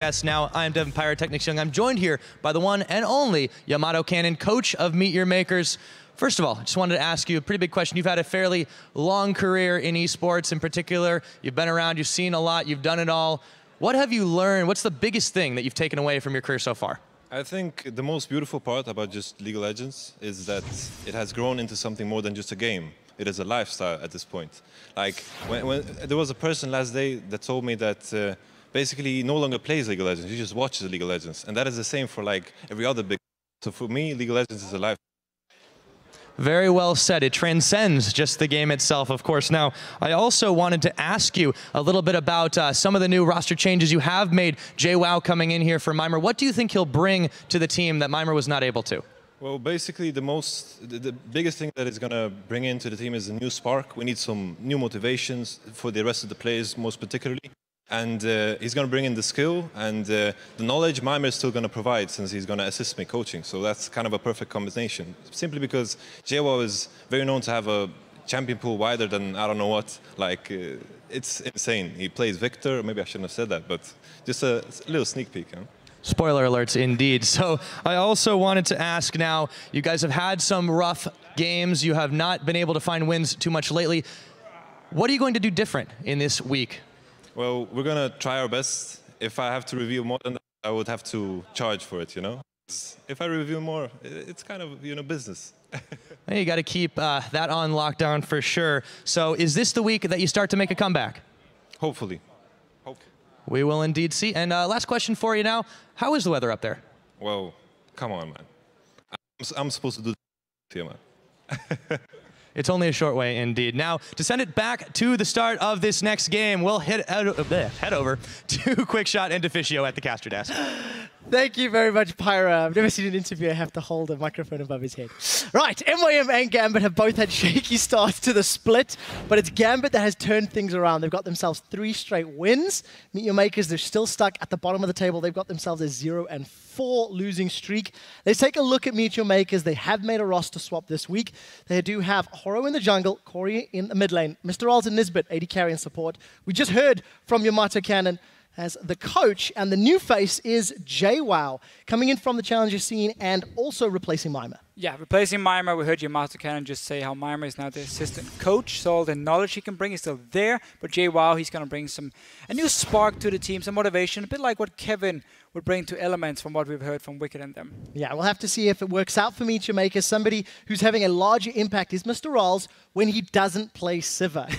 Now, I'm Devin Pyrotechnics Young. I'm joined here by the one and only Yamato Cannon, coach of Meet Your Makers. First of all, I just wanted to ask you a pretty big question. You've had a fairly long career in esports in particular. You've been around, you've seen a lot, you've done it all. What have you learned? What's the biggest thing that you've taken away from your career so far? I think the most beautiful part about just League of Legends is that it has grown into something more than just a game. It is a lifestyle at this point. Like, when there was a person last day that told me that basically he no longer plays League of Legends, he just watches League of Legends. And that is the same for like every other big. So for me, League of Legends is a life. Very well said. It transcends just the game itself, of course. Now, I also wanted to ask you a little bit about some of the new roster changes you have made. JWoww coming in here for Mimir. What do you think he'll bring to the team that Mimir was not able to? Well, basically, the biggest thing that it's going to bring into the team is a new spark. We need some new motivations for the rest of the players, most particularly. And he's going to bring in the skill and the knowledge Mimir is still going to provide, since he's going to assist me coaching. So that's kind of a perfect combination. Simply because JWoww is very known to have a champion pool wider than I don't know what. Like, it's insane. He plays Victor. Maybe I shouldn't have said that, but just a little sneak peek. You know? Spoiler alerts, indeed. So I also wanted to ask now, you guys have had some rough games. You have not been able to find wins too much lately. What are you going to do different in this week? Well, we're going to try our best. If I have to reveal more than that, I would have to charge for it, you know? If I reveal more, it's kind of, you know, business. Hey, you got to keep that on lockdown for sure. So is this the week that you start to make a comeback? Hopefully. We will indeed see. And last question for you now. How is the weather up there? Well, come on, man. I'm supposed to do this here, man. It's only a short way, indeed. Now, to send it back to the start of this next game, we'll head over to Quickshot and Deficio at the caster desk. Thank you very much, Pyro. I've never seen an interviewer have to hold a microphone above his head. Right, MYM and Gambit have both had shaky starts to the split, but it's Gambit that has turned things around. They've got themselves 3 straight wins. Meet Your Makers, they're still stuck at the bottom of the table. They've got themselves a 0-4 losing streak. Let's take a look at Meet Your Makers. They have made a roster swap this week. They do have Horo in the jungle, Corey in the mid lane, Mr. Alls and Nisbet, AD carry and support. We just heard from Yamato Cannon as the coach, and the new face is JWoww, coming in from the challenger scene and also replacing Mimir. Yeah, replacing Mimir. We heard Yamato Cannon just say how Mimir is now the assistant coach, so all the knowledge he can bring is still there, but JWoww, he's going to bring a new spark to the team, some motivation, a bit like what Kevin would bring to Elements from what we've heard from Wicked and them. Yeah, we'll have to see if it works out for Meet Your Makers. Somebody who's having a larger impact is Mr. Alls when he doesn't play Sivir.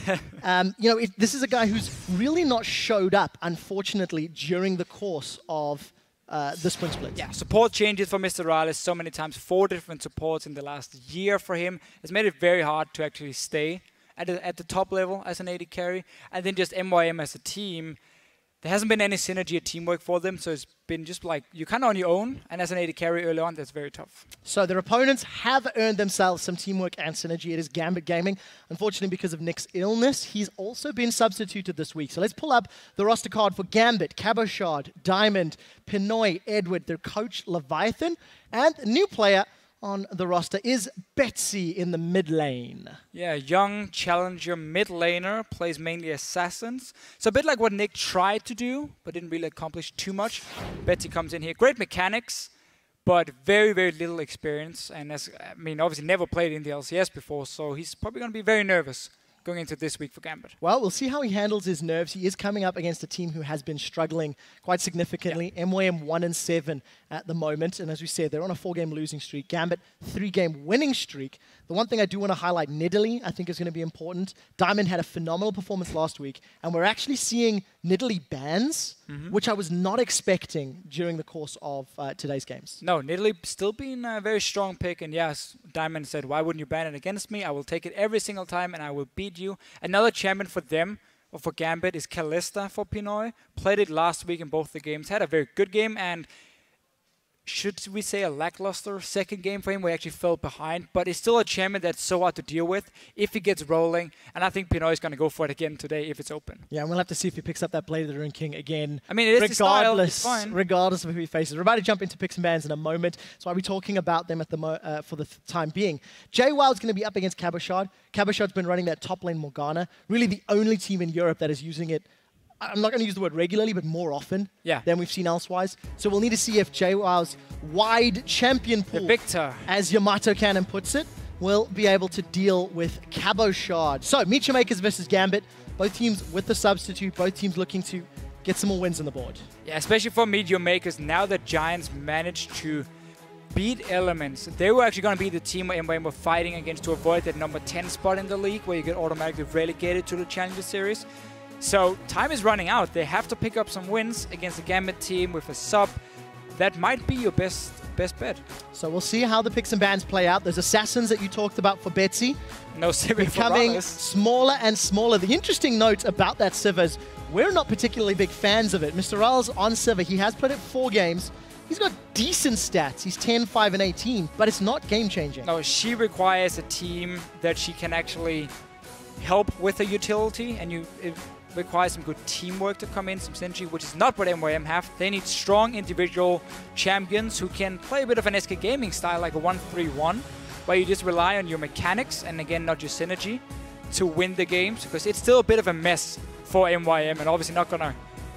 You know, this is a guy who's really not showed up, unfortunately, during the course of the Spring Split. Yeah, support changes for Mr. Alls so many times. 4 different supports in the last year for him. It's made it very hard to actually stay at the top level as an AD carry. And then just MYM as a team, there hasn't been any synergy or teamwork for them, so it's been just like you're kind of on your own, and as an AD carry early on, that's very tough. So their opponents have earned themselves some teamwork and synergy. It is Gambit Gaming. Unfortunately, because of Nick's illness, he's also been substituted this week. So let's pull up the roster card for Gambit, Cabochard, Diamond, Pinoy, Edward, their coach Leviathan, and a new player on the roster is Betsy in the mid lane. Yeah, young challenger mid laner, plays mainly assassins. So a bit like what Nick tried to do, but didn't really accomplish too much. Betsy comes in here. Great mechanics, but very, very little experience. And obviously never played in the LCS before, so he's probably going to be very nervous going into this week for Gambit. Well, we'll see how he handles his nerves. He is coming up against a team who has been struggling quite significantly. Yeah. MYM 1-7 at the moment, and as we said, they're on a 4-game losing streak. Gambit 3-game winning streak. The one thing I do want to highlight, Nidalee, I think is going to be important. Diamond had a phenomenal performance last week, and we're actually seeing Nidalee bans, which I was not expecting during the course of today's games. No, Nidalee still being a very strong pick, and yes, Diamond said, why wouldn't you ban it against me? I will take it every single time, and I will beat you. Another champion for them, or for Gambit, is Kalista for Pinoy. Played it last week in both the games, had a very good game, and should we say a lackluster second game for him where he actually fell behind, but it's still a champion that's so hard to deal with if he gets rolling, and I think Pinoy is going to go for it again today if it's open. Yeah, and we'll have to see if he picks up that Blade of the Rune King again. I mean, it is the style, it's fine. Regardless of who he faces. We're about to jump into picks and bans in a moment, so I'll be talking about them at the for the time being. JWoww is going to be up against Cabochard. Cabochard's been running that top lane Morgana, really the only team in Europe that is using it I'm not going to use the word regularly, but more often Yeah. than we've seen elsewise. So we'll need to see if JWoww's wide champion The pool, Victor. as Yamato Cannon puts it, will be able to deal with Cabochard. So Meet Your Makers versus Gambit. Both teams with the substitute. Both teams looking to get some more wins on the board. Yeah, especially for Meet Your Makers, now that Giants managed to beat Elements, they were actually going to be the team where MYM were fighting against to avoid that number 10 spot in the league where you get automatically relegated to the Challenger Series. So time is running out. They have to pick up some wins against the Gambit team with a sub. That might be your best bet. So we'll see how the picks and bans play out. Those assassins that you talked about for Betsy No Sivir for becoming Rallis. smaller and smaller. The interesting note about that Sivir is we're not particularly big fans of it. Mr. Rallis on Sivir, he has played it 4 games. He's got decent stats. He's 10, 5, and 18, but it's not game-changing. No, she requires a team that she can actually help with a utility, and it requires some good teamwork to come in, some synergy, which is not what MYM have. They need strong individual champions who can play a bit of an SK Gaming style, like a 1-3-1, where you just rely on your mechanics, and again, not your synergy, to win the games, because it's still a bit of a mess for MYM, and obviously not going to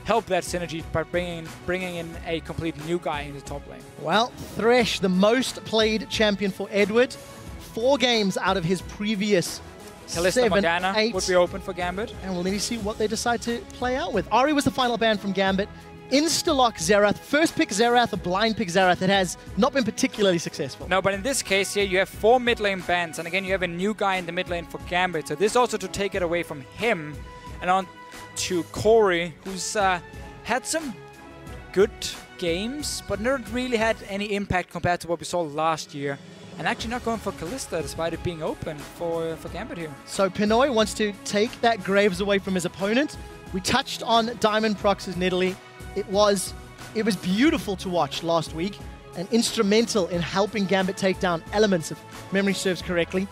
help that synergy by bringing in a complete new guy in the top lane. Well, Thresh, the most played champion for Edward. 4 games out of his previous Kalista 7, Morgana 8. would be open for Gambit. And we'll need to see what they decide to play out with. Ahri was the final ban from Gambit. Insta-lock Xerath. First pick Xerath, a blind pick Xerath that has not been particularly successful. No, but in this case here, you have 4 mid lane bans, and again, you have a new guy in the mid lane for Gambit. So this also to take it away from him and on to Corey, who's had some good games, but not really had any impact compared to what we saw last year. And actually not going for Kalista, despite it being open for Gambit here. So Pinoy wants to take that Graves away from his opponent. We touched on Diamond Prox's Nidalee. It was beautiful to watch last week and instrumental in helping Gambit take down Elements, if memory serves correctly.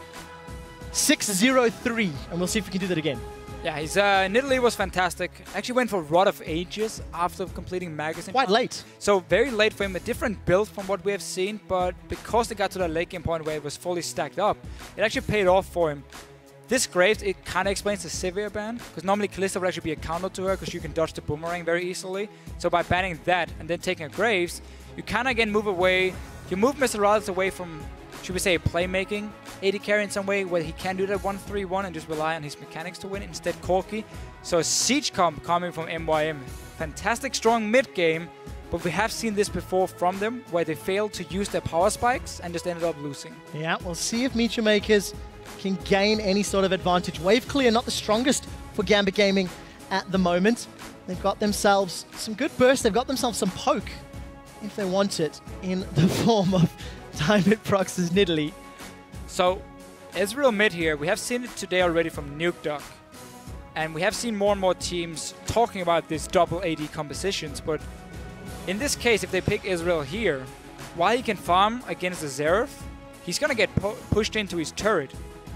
6-0-3, and we'll see if we can do that again. Yeah, his Nidalee was fantastic. Actually went for Rod of Ages after completing Magazine. Quite late. So very late for him, a different build from what we have seen, but because they got to the late game point where it was fully stacked up, it actually paid off for him. This Graves, it kind of explains the Sivir ban, because normally Kalista would actually be a counter to her, because you can dodge the boomerang very easily. So by banning that and then taking a Graves, you kind of again move away, you move Mr. Rallis away from, should we say, playmaking, AD carry in some way where he can do that 1-3-1 and just rely on his mechanics to win, instead Corki. So a Siege comp coming from MYM. Fantastic strong mid game, but we have seen this before from them, where they failed to use their power spikes and just ended up losing. Yeah, we'll see if Meet Your Makers can gain any sort of advantage. Wave clear, not the strongest for Gambit Gaming at the moment. They've got themselves some good bursts. They've got themselves some poke, if they want it, in the form of Diamond Prox's Nidalee. So, Ezreal mid here, we have seen it today already from Nukeduck. And we have seen more and more teams talking about this double AD compositions, but in this case, if they pick Ezreal here, while he can farm against the Xerath, he's going to get pushed into his turret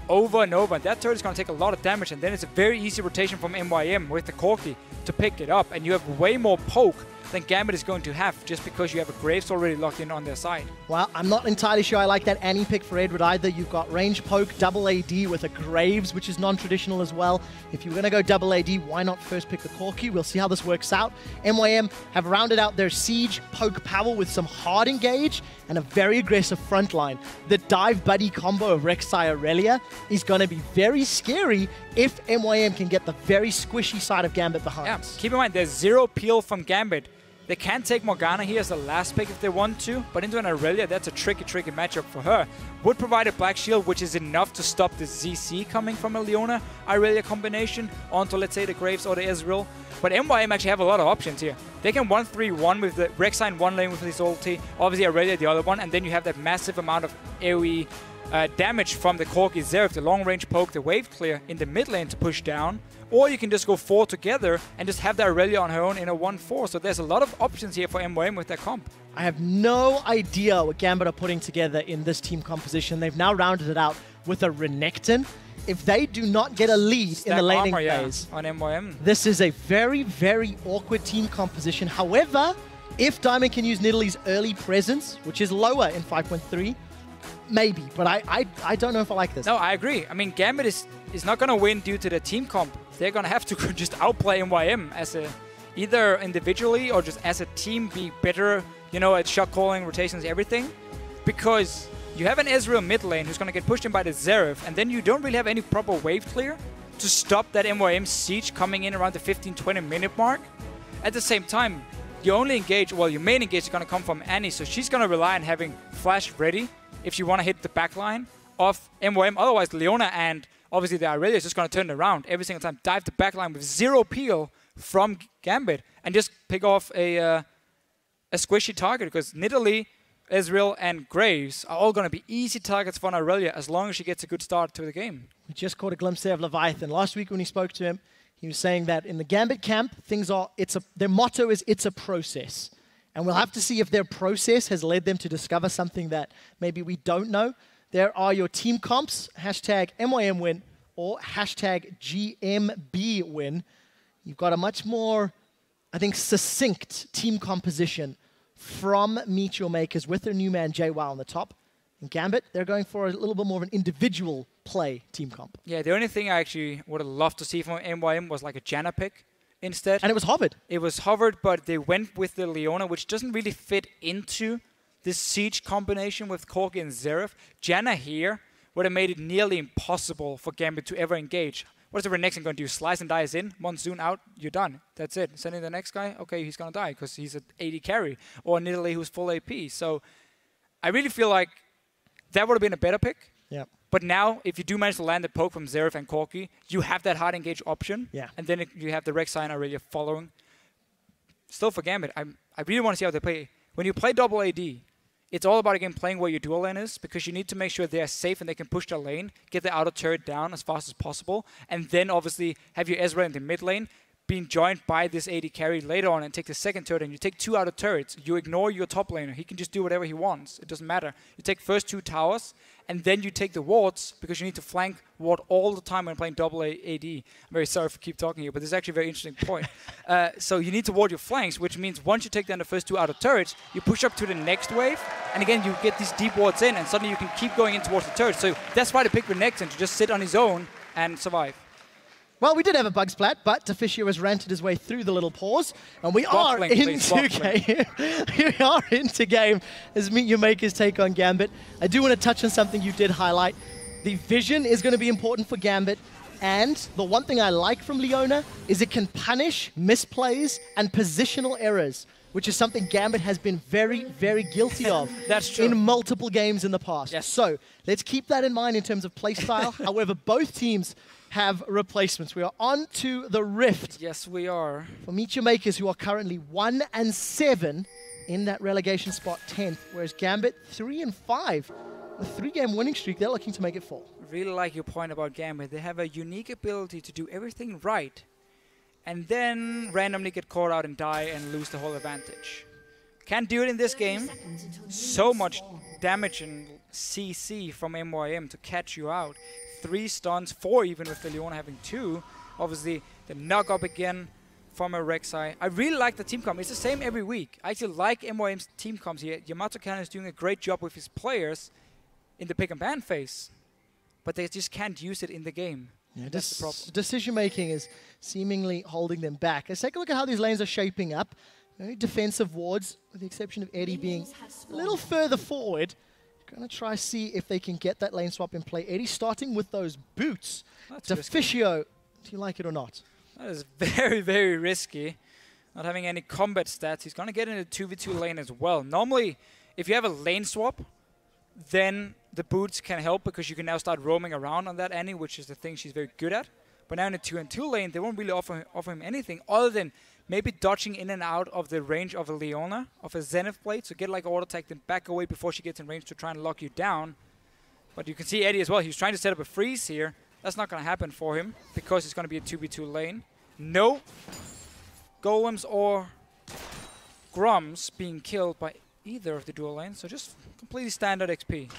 over and over, and that turret is going to take a lot of damage, and then it's a very easy rotation from MYM with the Corki to pick it up, and you have way more poke than Gambit is going to have, just because you have a Graves already locked in on their side. Well, I'm not entirely sure I like that Annie pick for Edward either. You've got range poke, double AD with a Graves, which is non-traditional as well. If you're going to go double AD, why not first pick the Corki? We'll see how this works out. MYM have rounded out their siege poke power with some hard engage and a very aggressive front line. The dive buddy combo of Rek'Sai Aurelia is going to be very scary if MYM can get the very squishy side of Gambit behind. Yeah, keep in mind, there's 0 peel from Gambit. They can take Morgana here as the last pick if they want to, but into an Aurelia, that's a tricky matchup for her. Would provide a Black Shield, which is enough to stop the ZC coming from a Leona-Aurelia combination onto, let's say, the Graves or the Ezreal. But MYM actually have a lot of options here. They can 1-3-1 with the Rek'Sai in one lane with his ulti, obviously Aurelia the other one, and then you have that massive amount of AoE damage from the Corki Xerath, the long-range poke, the wave clear in the mid lane to push down. Or you can just go 4 together and just have the Aurelia on her own in a 1-4. So there's a lot of options here for MYM with their comp. I have no idea what Gambit are putting together in this team composition. They've now rounded it out with a Renekton. If they do not get a lead in the laning phase, on MYM, this is a very, very awkward team composition. However, if Diamond can use Nidalee's early presence, which is lower in 5.3, maybe, but I don't know if I like this. No, I agree. I mean, Gambit is not going to win due to the team comp. they're going to have to just outplay MYM as either individually or just as a team be better, you know, at shot calling, rotations, everything. Because you have an Ezreal mid lane who's going to get pushed in by the Xerath, and then you don't really have any proper wave clear to stop that MYM siege coming in around the 15-20 minute mark. At the same time, your main engage is going to come from Annie, so she's going to rely on having flash ready if you want to hit the backline of MYM. Otherwise, Leona and obviously the Irelia is just going to turn it around every single time, dive the backline with zero peel from Gambit, and just pick off a squishy target, because Nidalee, Ezreal, and Graves are all going to be easy targets for Irelia as long as she gets a good start to the game. We just caught a glimpse there of Leviathan. Last week when he spoke to him, he was saying that in the Gambit camp, their motto is it's a process. And we'll have to see if their process has led them to discover something that maybe we don't know. There are your team comps, hashtag MYM win or hashtag GMB win. You've got a much more, I think, succinct team composition from Meet Your Makers with their new man JWoww on the top. In Gambit, they're going for a little bit more of an individual play team comp. Yeah, the only thing I actually would have loved to see from MYM was like a Janna pick instead. And it was hovered. It was hovered, but they went with the Leona, which doesn't really fit into this siege combination with Corki and Xerath. Janna here would have made it nearly impossible for Gambit to ever engage. What is the Renekton going to do? Slice and dice in, Monsoon out, you're done. That's it. Send in the next guy, okay, he's going to die because he's an 80 carry. Or Nidalee who's full AP. So I really feel like that would have been a better pick. Yeah. But now, if you do manage to land the poke from Xerath and Corki, you have that hard engage option. Yeah. And then you have the Rek'Sai and Irelia following. Still for Gambit, I really want to see how they play. When you play double AD, it's all about, again, playing where your dual lane is, because you need to make sure they're safe and they can push their lane, get the outer turret down as fast as possible, and then obviously have your Ezreal in the mid lane being joined by this AD carry later on and take the second turret, and you take 2 outer turrets. You ignore your top laner. He can just do whatever he wants. It doesn't matter. You take first 2 towers, and then you take the wards, because you need to flank ward all the time when playing double AD. I'm very sorry for keep talking here, but this is actually a very interesting point. So you need to ward your flanks, which means once you take down the first 2 outer turrets, you push up to the next wave, and again, you get these deep wards in, and suddenly you can keep going in towards the turret. So that's why they picked Renekton, to just sit on his own and survive. Well, we did have a bug splat, but Deficio has ranted his way through the little pause, and we are into game. We are into game as Meet Your Makers take on Gambit. I do want to touch on something you did highlight. The vision is going to be important for Gambit, and the one thing I like from Leona is it can punish misplays and positional errors, which is something Gambit has been very, very guilty of. That's true. In multiple games in the past. Yes. So let's keep that in mind in terms of playstyle. However, both teams have replacements. We are on to the Rift. Yes, we are. For Meet Your Makers, who are currently 1-7 in that relegation spot 10th, whereas Gambit 3-5. A 3-game winning streak, they're looking to make it 4. Really like your point about Gambit. They have a unique ability to do everything right, and then randomly get caught out and die and lose the whole advantage. Can't do it in this game. So much damage and CC from MYM to catch you out. 3 stuns, 4 even with the Leona having 2. Obviously, the knock up again from a Rek'Sai. I really like the team comp. It's the same every week. I actually like MYM's team comps here. Yamato Cannon is doing a great job with his players in the pick and ban phase, but they just can't use it in the game. Yeah, that's the problem. Decision making is seemingly holding them back. Let's take a look at how these lanes are shaping up. Very defensive wards, with the exception of Eddie being a little further forward. Going to try see if they can get that lane swap in play. Eddie starting with those boots. Deficio, do you like it or not? That is very, very risky. Not having any combat stats. He's going to get in a 2v2 lane as well. Normally, if you have a lane swap, then the boots can help, because you can now start roaming around on that Annie, which is the thing she's very good at. But now in a 2-2 lane, they won't really offer him anything other than maybe dodging in and out of the range of a Leona, of a Zenith Blade, so get like auto attack, then back away before she gets in range to try and lock you down. But you can see Eddie as well. He's trying to set up a freeze here. That's not going to happen for him, because it's going to be a 2v2 lane. No golems or grums being killed by either of the dual lanes, so just completely standard XP.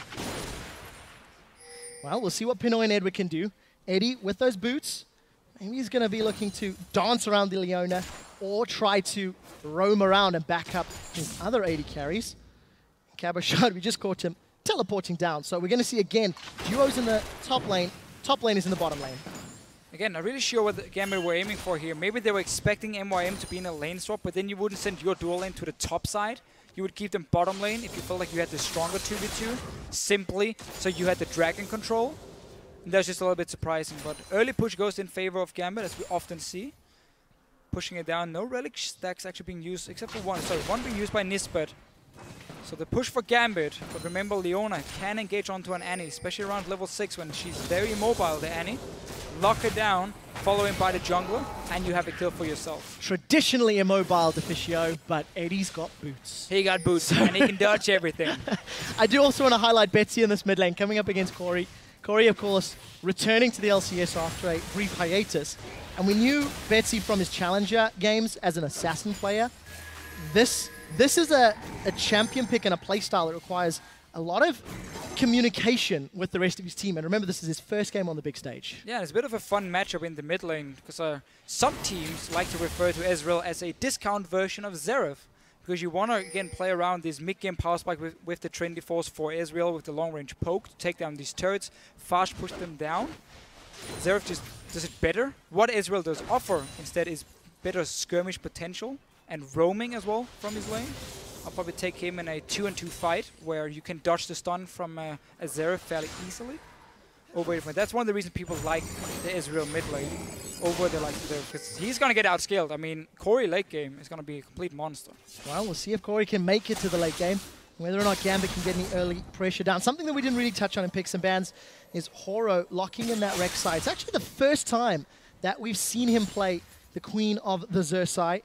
Well, we'll see what Pinoy and Edward can do. Eddie, with those boots, maybe he's going to be looking to dance around the Leona or try to roam around and back up his other 80 carries. Cabochard, we just caught him teleporting down. So we're going to see, again, duos in the top lane. Top lane is in the bottom lane. Again, not really sure what the Gambit were aiming for here. Maybe they were expecting MYM to be in a lane swap, but then you wouldn't send your dual lane to the top side. You would keep them bottom lane if you felt like you had the stronger 2v2, simply so you had the dragon control. And that's just a little bit surprising, but early push goes in favor of Gambit, as we often see. Pushing it down, no relic stacks actually being used, except for one. Sorry, one being used by Nisbet. So the push for Gambit, but remember Leona can engage onto an Annie, especially around level 6 when she's very immobile, the Annie. Lock her down, following by the jungler, and you have a kill for yourself. Traditionally immobile Deficio, but Eddie's got boots. He got boots, and he can dodge everything. I do also want to highlight Betsy in this mid lane, coming up against Corey. Corey, of course, returning to the LCS after a brief hiatus. And we knew Betsy from his Challenger games as an assassin player. This is a champion pick and a playstyle that requires a lot of communication with the rest of his team. And remember, this is his first game on the big stage. Yeah, it's a bit of a fun matchup in the mid lane, because some teams like to refer to Ezreal as a discount version of Xerath, because you want to, again, play around this mid-game power spike with the Trinity Force for Ezreal with the long-range poke to take down these turrets, fast push them down. Xerath just does it better. What Ezreal does offer instead is better skirmish potential and roaming as well from his lane. I'll probably take him in a 2-on-2 fight where you can dodge the stun from a Xerath fairly easily. That's one of the reasons people like the Ezreal mid lane over the like Xerath, because he's going to get outscaled. I mean, Corey late game is going to be a complete monster. Well, we'll see if Corey can make it to the late game, whether or not Gambit can get any early pressure down. Something that we didn't really touch on in picks and bans is Horo locking in that Rek'Sai. It's actually the first time that we've seen him play the Queen of the Xerxai.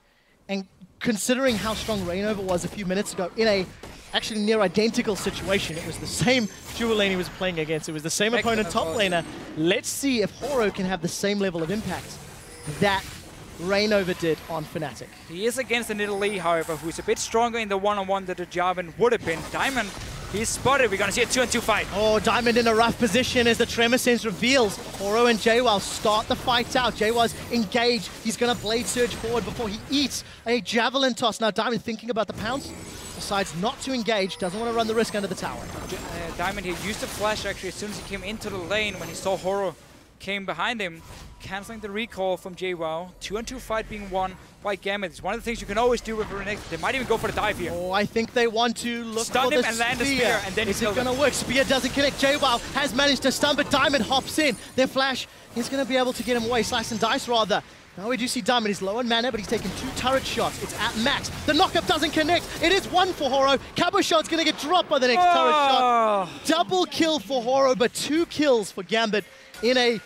And considering how strong Reignover was a few minutes ago in a actually near identical situation, it was the same dual lane he was playing against. It was the same opponent top laner. Let's see if Horo can have the same level of impact that Reignover did on Fnatic. He is against the Nidalee, however, who's a bit stronger in the one-on-one than the Jarvan would have been. Diamond, he's spotted. We're going to see a 2-on-2 fight. Oh, Diamond in a rough position as the Tremor Sense reveals. Horo and Jaywa start the fight out. Jaywa's engaged. He's going to Blade Surge forward before he eats a Javelin toss. Now Diamond thinking about the pounce. Decides not to engage. Doesn't want to run the risk under the tower. Diamond here used the flash actually as soon as he came into the lane when he saw Horo came behind him. Cancelling the recall from JWoww. 2-on-2 fight being won by Gambit. It's one of the things you can always do with Renekton. They might even go for the dive here. Oh, I think they want to look stun for him the and land the spear, and then is it going to work? Spear doesn't connect. JWoww has managed to stun, but Diamond hops in. Their flash is going to be able to get him away. Slice and dice, rather. Now we do see Diamond. He's low on mana, but he's taken 2 turret shots. It's at max. The knockup doesn't connect. It is 1 for Horo. Cabochon's going to get dropped by the next turret shot. Double kill for Horo, but 2 kills for Gambit in a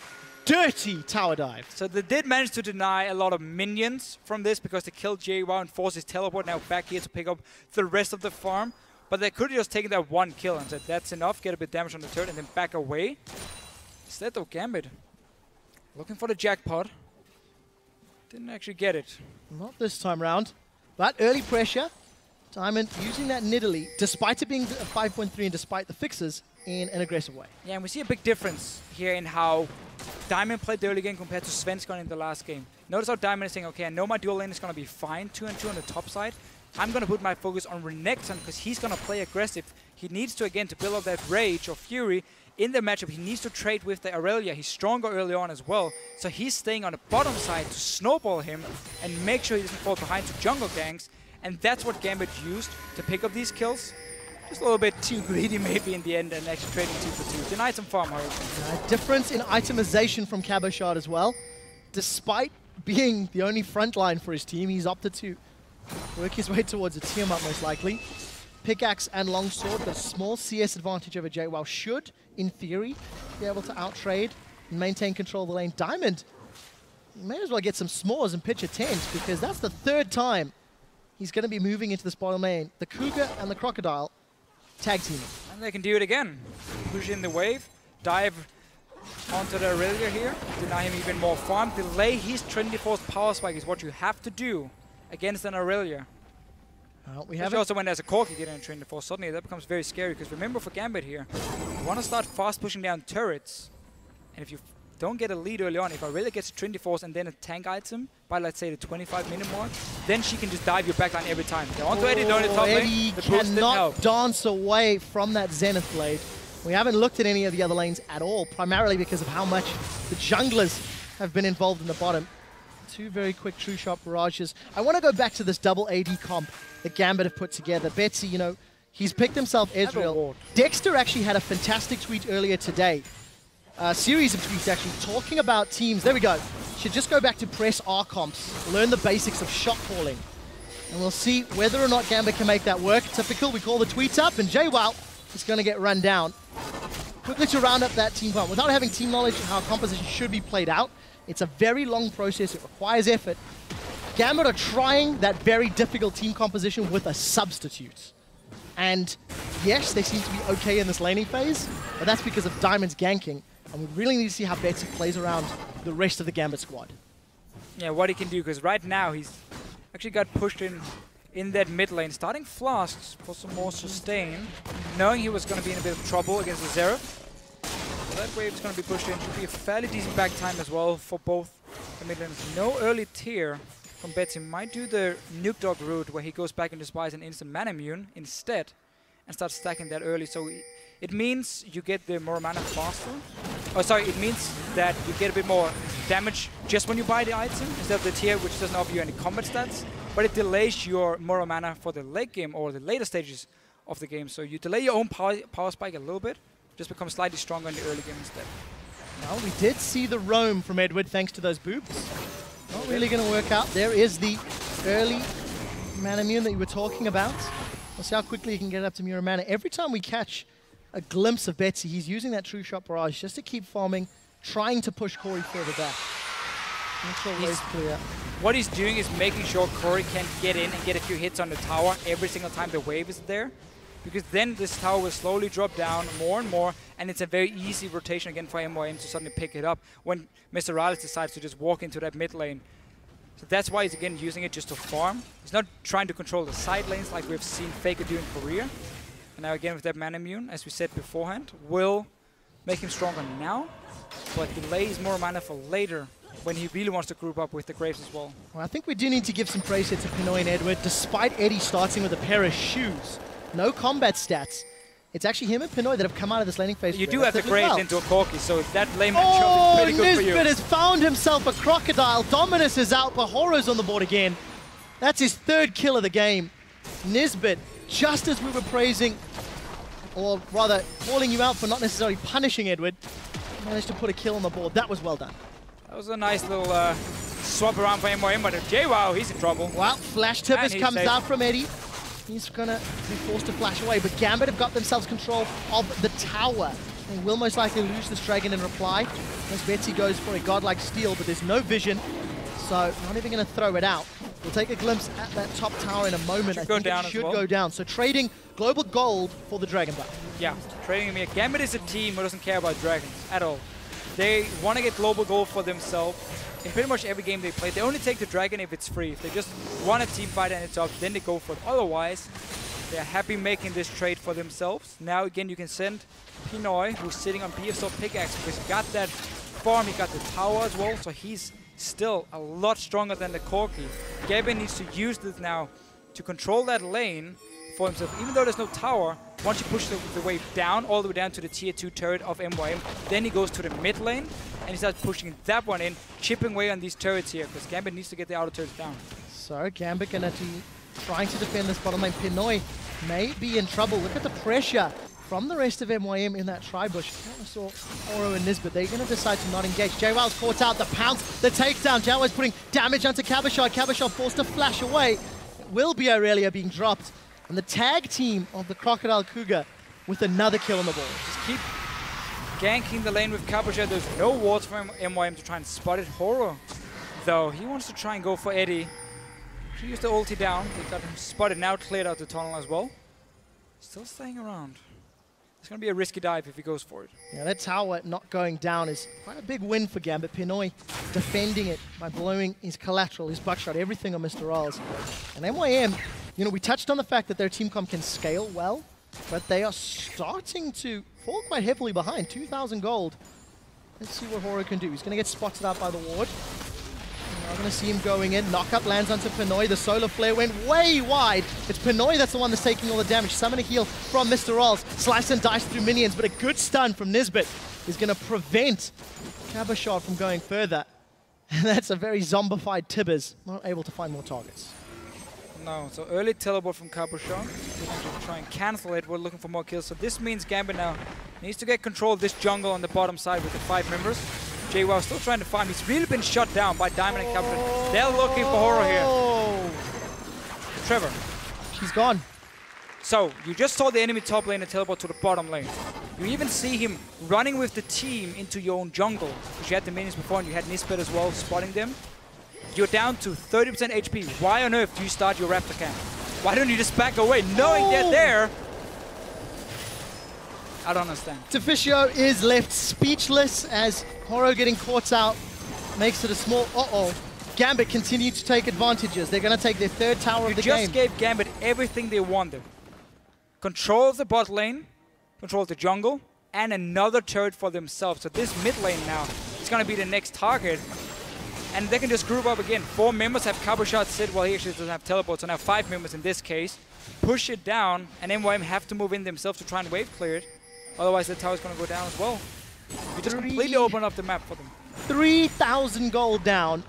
dirty tower dive. So they did manage to deny a lot of minions from this because they killed JWoww and forced his teleport now back here to pick up the rest of the farm. But they could have just taken that 1 kill and said, that's enough, get a bit damage on the turret and then back away. Instead though, Gambit looking for the jackpot. Didn't actually get it. Not this time round, but early pressure. Diamond using that Nidalee, despite it being a 5.3 and despite the fixes, in an aggressive way. Yeah, and we see a big difference here in how Diamond played the early game compared to Svensson in the last game. Notice how Diamond is saying, okay, I know my dual lane is going to be fine, 2-on-2 on the top side. I'm going to put my focus on Renekton because he's going to play aggressive. He needs to, again, to build up that rage or fury in the matchup. He needs to trade with the Aurelia. He's stronger early on as well. So he's staying on the bottom side to snowball him and make sure he doesn't fall behind to jungle ganks. And that's what Gambit used to pick up these kills. Just a little bit too greedy maybe in the end and actually trading 2 for 2. Denied some farm, however. Difference in itemization from Cabochon as well. Despite being the only front line for his team, he's opted to work his way towards a Tiamat most likely. Pickaxe and longsword, the small CS advantage over JWoww should, in theory, be able to outtrade and maintain control of the lane. Diamond may as well get some s'mores and pitch a tent because that's the 3rd time he's going to be moving into this bottom lane. The Cougar and the Crocodile tag teaming. And they can do it again. Push in the wave, dive onto the Aurelia here, deny him even more farm, delay his Trinity Force power spike is what you have to do against an Aurelia. We have also when there's a Corki getting a Trinity Force, suddenly that becomes very scary because remember for Gambit here, you want to start fast pushing down turrets, and if you don't get a lead early on, if Aurelia gets a Trinity Force and then a tank item by let's say the 25-minute mark, then she can just dive your backline every time. They want to Eddie down the top lane. Eddie The boost didn't cannot help. dance away from that Zenith Blade. We haven't looked at any of the other lanes at all, primarily because of how much the junglers have been involved in the bottom. 2 very quick true shot barrages. I want to go back to this double AD comp that Gambit have put together. Betsy, you know, he's picked himself Ezreal. Dexter actually had a fantastic tweet earlier today. A series of tweets actually talking about teams. There we go. Should just go back to press R comps, learn the basics of shot calling. And we'll see whether or not Gambit can make that work. Typical, we call the tweets up, and JWoww is going to get run down. Quickly to round up that team comp. Without having team knowledge of how composition should be played out, it's a very long process. It requires effort. Gambit are trying that very difficult team composition with a substitute. And yes, they seem to be okay in this laning phase, but that's because of Diamond's ganking. And we really need to see how Betsy plays around the rest of the Gambit squad. Yeah, what he can do, because right now he's actually got pushed in that mid lane, starting Flasks for some more sustain, knowing he was going to be in a bit of trouble against the Xerath. So that wave's going to be pushed in. Should be a fairly decent back time as well for both the mid lanes. No early tier from Betsy. Might do the Nuke Dog route where he goes back into Spice and instant mana immune instead and starts stacking that early. So it means you get the more mana faster. Oh, sorry, it means that you get a bit more damage just when you buy the item instead of the tier, which doesn't offer you any combat stats, but it delays your more mana for the late game or the later stages of the game. So you delay your own power spike a little bit, just become slightly stronger in the early game instead. Well, we did see the roam from Edward thanks to those boobs. Not really going to work out. There is the early mana immune that you were talking about. We'll see how quickly he can get up to Mura mana. Every time we catch a glimpse of Betsy, he's using that true shot barrage just to keep farming, trying to push Corey further back. Make sure wave's clear. What he's doing is making sure Corey can get in and get a few hits on the tower every single time the wave is there, because then this tower will slowly drop down more and more, and it's a very easy rotation again for MYM to suddenly pick it up when Mr. Rallis decides to just walk into that mid lane. So that's why he's again using it just to farm. He's not trying to control the side lanes like we've seen Faker do in Korea. And now again with that mana immune, as we said beforehand, will make him stronger now, but delays more mana for later when he really wants to group up with the Graves as well. Well, I think we do need to give some praise here to Pinoy and Edward. Despite Eddie starting with a pair of shoes, no combat stats, it's actually him and Pinoy that have come out of this laning phase. You do have the Graves into a Corki, so that lane matchup is pretty good for you. Nisbet has found himself a Crocodile. Dominus is out, but Horo's on the board again. That's his 3rd kill of the game. Nisbet, just as we were praising, or rather calling you out for not necessarily punishing Edward, managed to put a kill on the board. That was well done. That was a nice little swap around for MYM, but JWoww, he's in trouble. Wow, Flash Tibbers comes out from Eddie. He's going to be forced to flash away, but Gambit have got themselves control of the tower. They will most likely lose this dragon in reply. As Betsy goes for a godlike steal, but there's no vision, so not even going to throw it out. We'll take a glimpse at that top tower in a moment. I think it should go down. So trading global gold for the dragon buff. Yeah, trading him here. Gambit is a team who doesn't care about dragons at all. They want to get global gold for themselves. In pretty much every game they play, they only take the dragon if it's free. If they just want a team fight and it's up, then they go for it. Otherwise, they're happy making this trade for themselves. Now again, you can send Pinoy, who's sitting on BFSO pickaxe, because he got that farm, he got the tower as well, so he's still a lot stronger than the Corki. Gambit needs to use this now to control that lane for himself. Even though there's no tower, once you push the wave down, all the way down to the tier 2 turret of MYM, then he goes to the mid lane, and he starts pushing that one in, chipping away on these turrets here, because Gambit needs to get the outer turrets down. So Gambit gonna be trying to defend this bottom lane. Pinoy may be in trouble. Look at the pressure from the rest of MYM in that tri-bush. I saw Oro and Nisbet. They're gonna decide to not engage. JWoww's caught out, the pounce, the takedown. JWoww's putting damage onto Cabochard. Cabochard forced to flash away. It will be Aurelia being dropped. And the tag team of the Crocodile Cougar with another kill on the board. Just keep ganking the lane with Cabochard. There's no wards for MYM to try and spot it. Horo, though, he wants to try and go for Eddie. He used the ulti down. They got him spotted, now cleared out the tunnel as well. Still staying around. It's going to be a risky dive if he goes for it. Yeah, that tower not going down is quite a big win for Gambit. Pinoy defending it by blowing his collateral, his buckshot, everything on Mr. Ralls. And MYM, you know, we touched on the fact that their team comp can scale well, but they are starting to fall quite heavily behind. 2,000 gold. Let's see what Horo can do. He's going to get spotted out by the ward. I'm going to see him going in. Knockup lands onto Pinoy. The solar flare went way wide. It's Pinoy that's the one that's taking all the damage. Summon a heal from Mr. Ralls. Slice and dice through minions, but a good stun from Nisbet is going to prevent Cabochard from going further. And that's a very zombified Tibbers, not able to find more targets. No, so early teleport from Cabochon. Looking to try and cancel it. We're looking for more kills. So this means Gambit now needs to get control of this jungle on the bottom side with the 5 members. JWoww still trying to farm. He's really been shut down by Diamond and Cabochon. They're looking for Horror here. Trevor. He's gone. So, you just saw the enemy top lane and teleport to the bottom lane. You even see him running with the team into your own jungle. Because you had the minions before and you had Nisbet as well spotting them. You're down to 30% HP. Why on earth do you start your Raptor camp? Why don't you just back away knowing they're there? I don't understand. Deficio is left speechless as Horo getting caught out makes it a small Gambit continue to take advantages. They're going to take their 3rd tower of the game. You just gave Gambit everything they wanted. Control of the bot lane, control of the jungle, and another turret for themselves. So this mid lane now is going to be the next target. And they can just group up again. 4 members have Cabochon sit. Well, he actually doesn't have teleport, so now 5 members in this case. Push it down, and MYM have to move in themselves to try and wave clear it. Otherwise, the tower's going to go down as well. You just completely open up the map for them. 3,000 gold down.